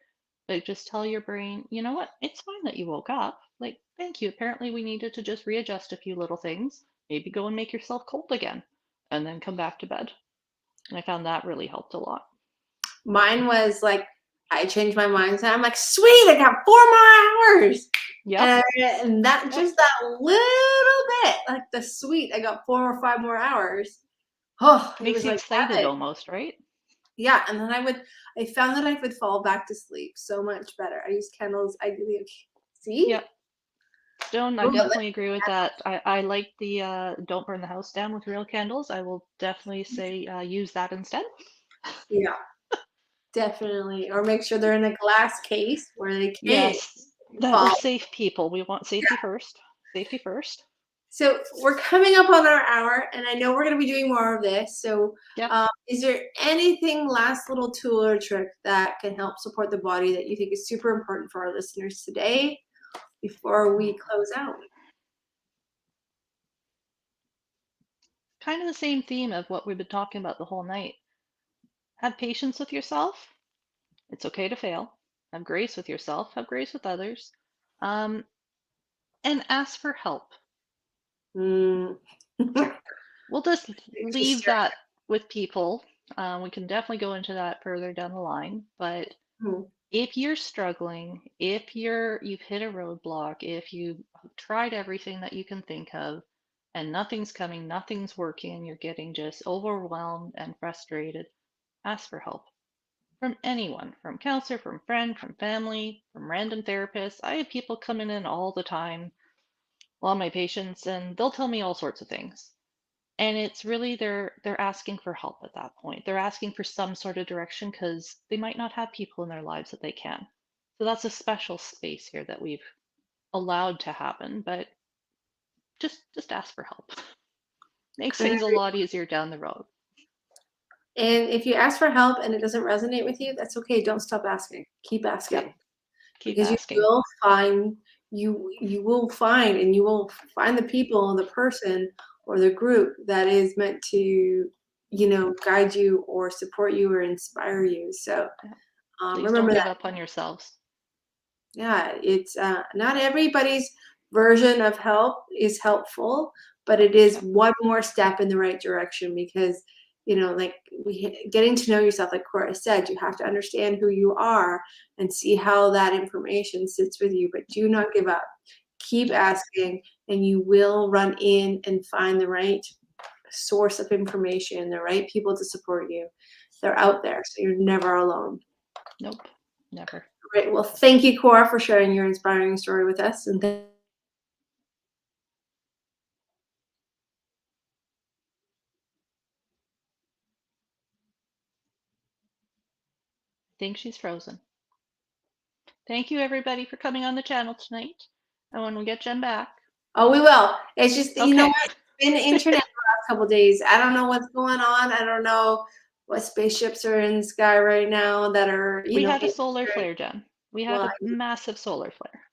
But just tell your brain, you know what? It's fine that you woke up. Like, thank you. Apparently, we needed to just readjust a few little things. Maybe go and make yourself cold again and then come back to bed. And I found that really helped a lot. Mine was like, I changed my mindset. I'm like, sweet, I got 4 more hours. Yep. And that Yep. just that little bit, like the sweet, I got 4 or 5 more hours. Oh, it Makes was you like excited heaven. almost, right? Yeah, and then I found that I would fall back to sleep so much better. I use candles. See? Yep. Don't I Oh, but definitely agree with that. I like the don't burn the house down with real candles. I will definitely say use that instead. yeah, definitely. Or make sure they're in a glass case where they can't Yes, that we're fall. safe people. We want safety first. Safety first. So we're coming up on our hour, and I know we're going to be doing more of this. So, Yep. is there anything, last little tool or trick that can help support the body that you think is super important for our listeners today before we close out? Kind of the same theme of what we've been talking about the whole night. Have patience with yourself. It's okay to fail. Have grace with yourself. Have grace with others. Um, and ask for help. Mm. We'll just Just leave that with people. We can definitely go into that further down the line, but mm. if you're struggling, if you've hit a roadblock, if you've tried everything that you can think of and nothing's coming, nothing's working, and you're getting just overwhelmed and frustrated, ask for help. from anyone, from counselor, from friend, from family, from random therapists. I have people coming in all the time, a lot of my patients, and they'll tell me all sorts of things. And it's really they're asking for help at that point. They're asking for some sort of direction because they might not have people in their lives that they can. So that's a special space here that we've allowed to happen, but just ask for help. Makes things a lot easier down the road. And if you ask for help and it doesn't resonate with you, that's okay. Don't stop asking. Keep asking. Yep. Keep Because asking. you will find and you will find the people, the person or the group that is meant to, guide you or support you or inspire you. So Yeah. Please remember don't give that. up on yourselves. Yeah, it's not everybody's version of help is helpful, but it is Yep. one more step in the right direction because, like getting to know yourself, like Cora said, you have to understand who you are and see how that information sits with you, but do not give up. Keep asking, and you will run in and find the right source of information, the right people to support you. They're out there, so you're never alone. Nope. Never. Great. Well, thank you, Cora, for sharing your inspiring story with us. And I think she's frozen. Thank you everybody for coming on the channel tonight. And when we get Jen back. oh, we will. It's just, Okay. what? It's been the internet the last couple of days. I don't know what's going on. I don't know what spaceships are in the sky right now that are, We had a solar flare, Jen. We had well, a massive solar flare.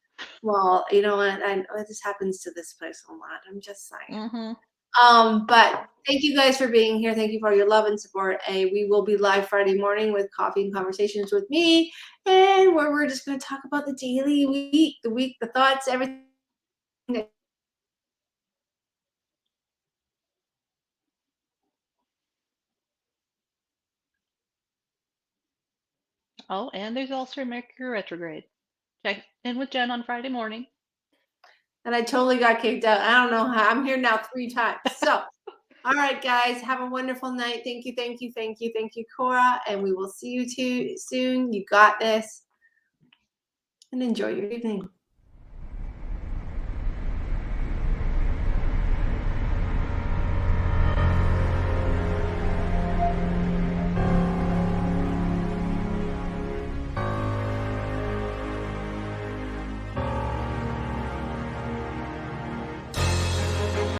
well, you know what? I know this happens to this place a lot. I'm just saying. Mm-hmm. But thank you guys for being here. Thank you for your love and support. We will be live Friday morning with Coffee and Conversations with me, and where we're just going to talk about the daily week, the thoughts, everything. Oh, and there's also Mercury retrograde. Check in with Jen on Friday morning. And I totally got kicked out. I don't know how. I'm here now 3 times. So, all right, guys, have a wonderful night. Thank you, thank you, thank you, thank you, Cora. And we will see you soon. You got this. And enjoy your evening.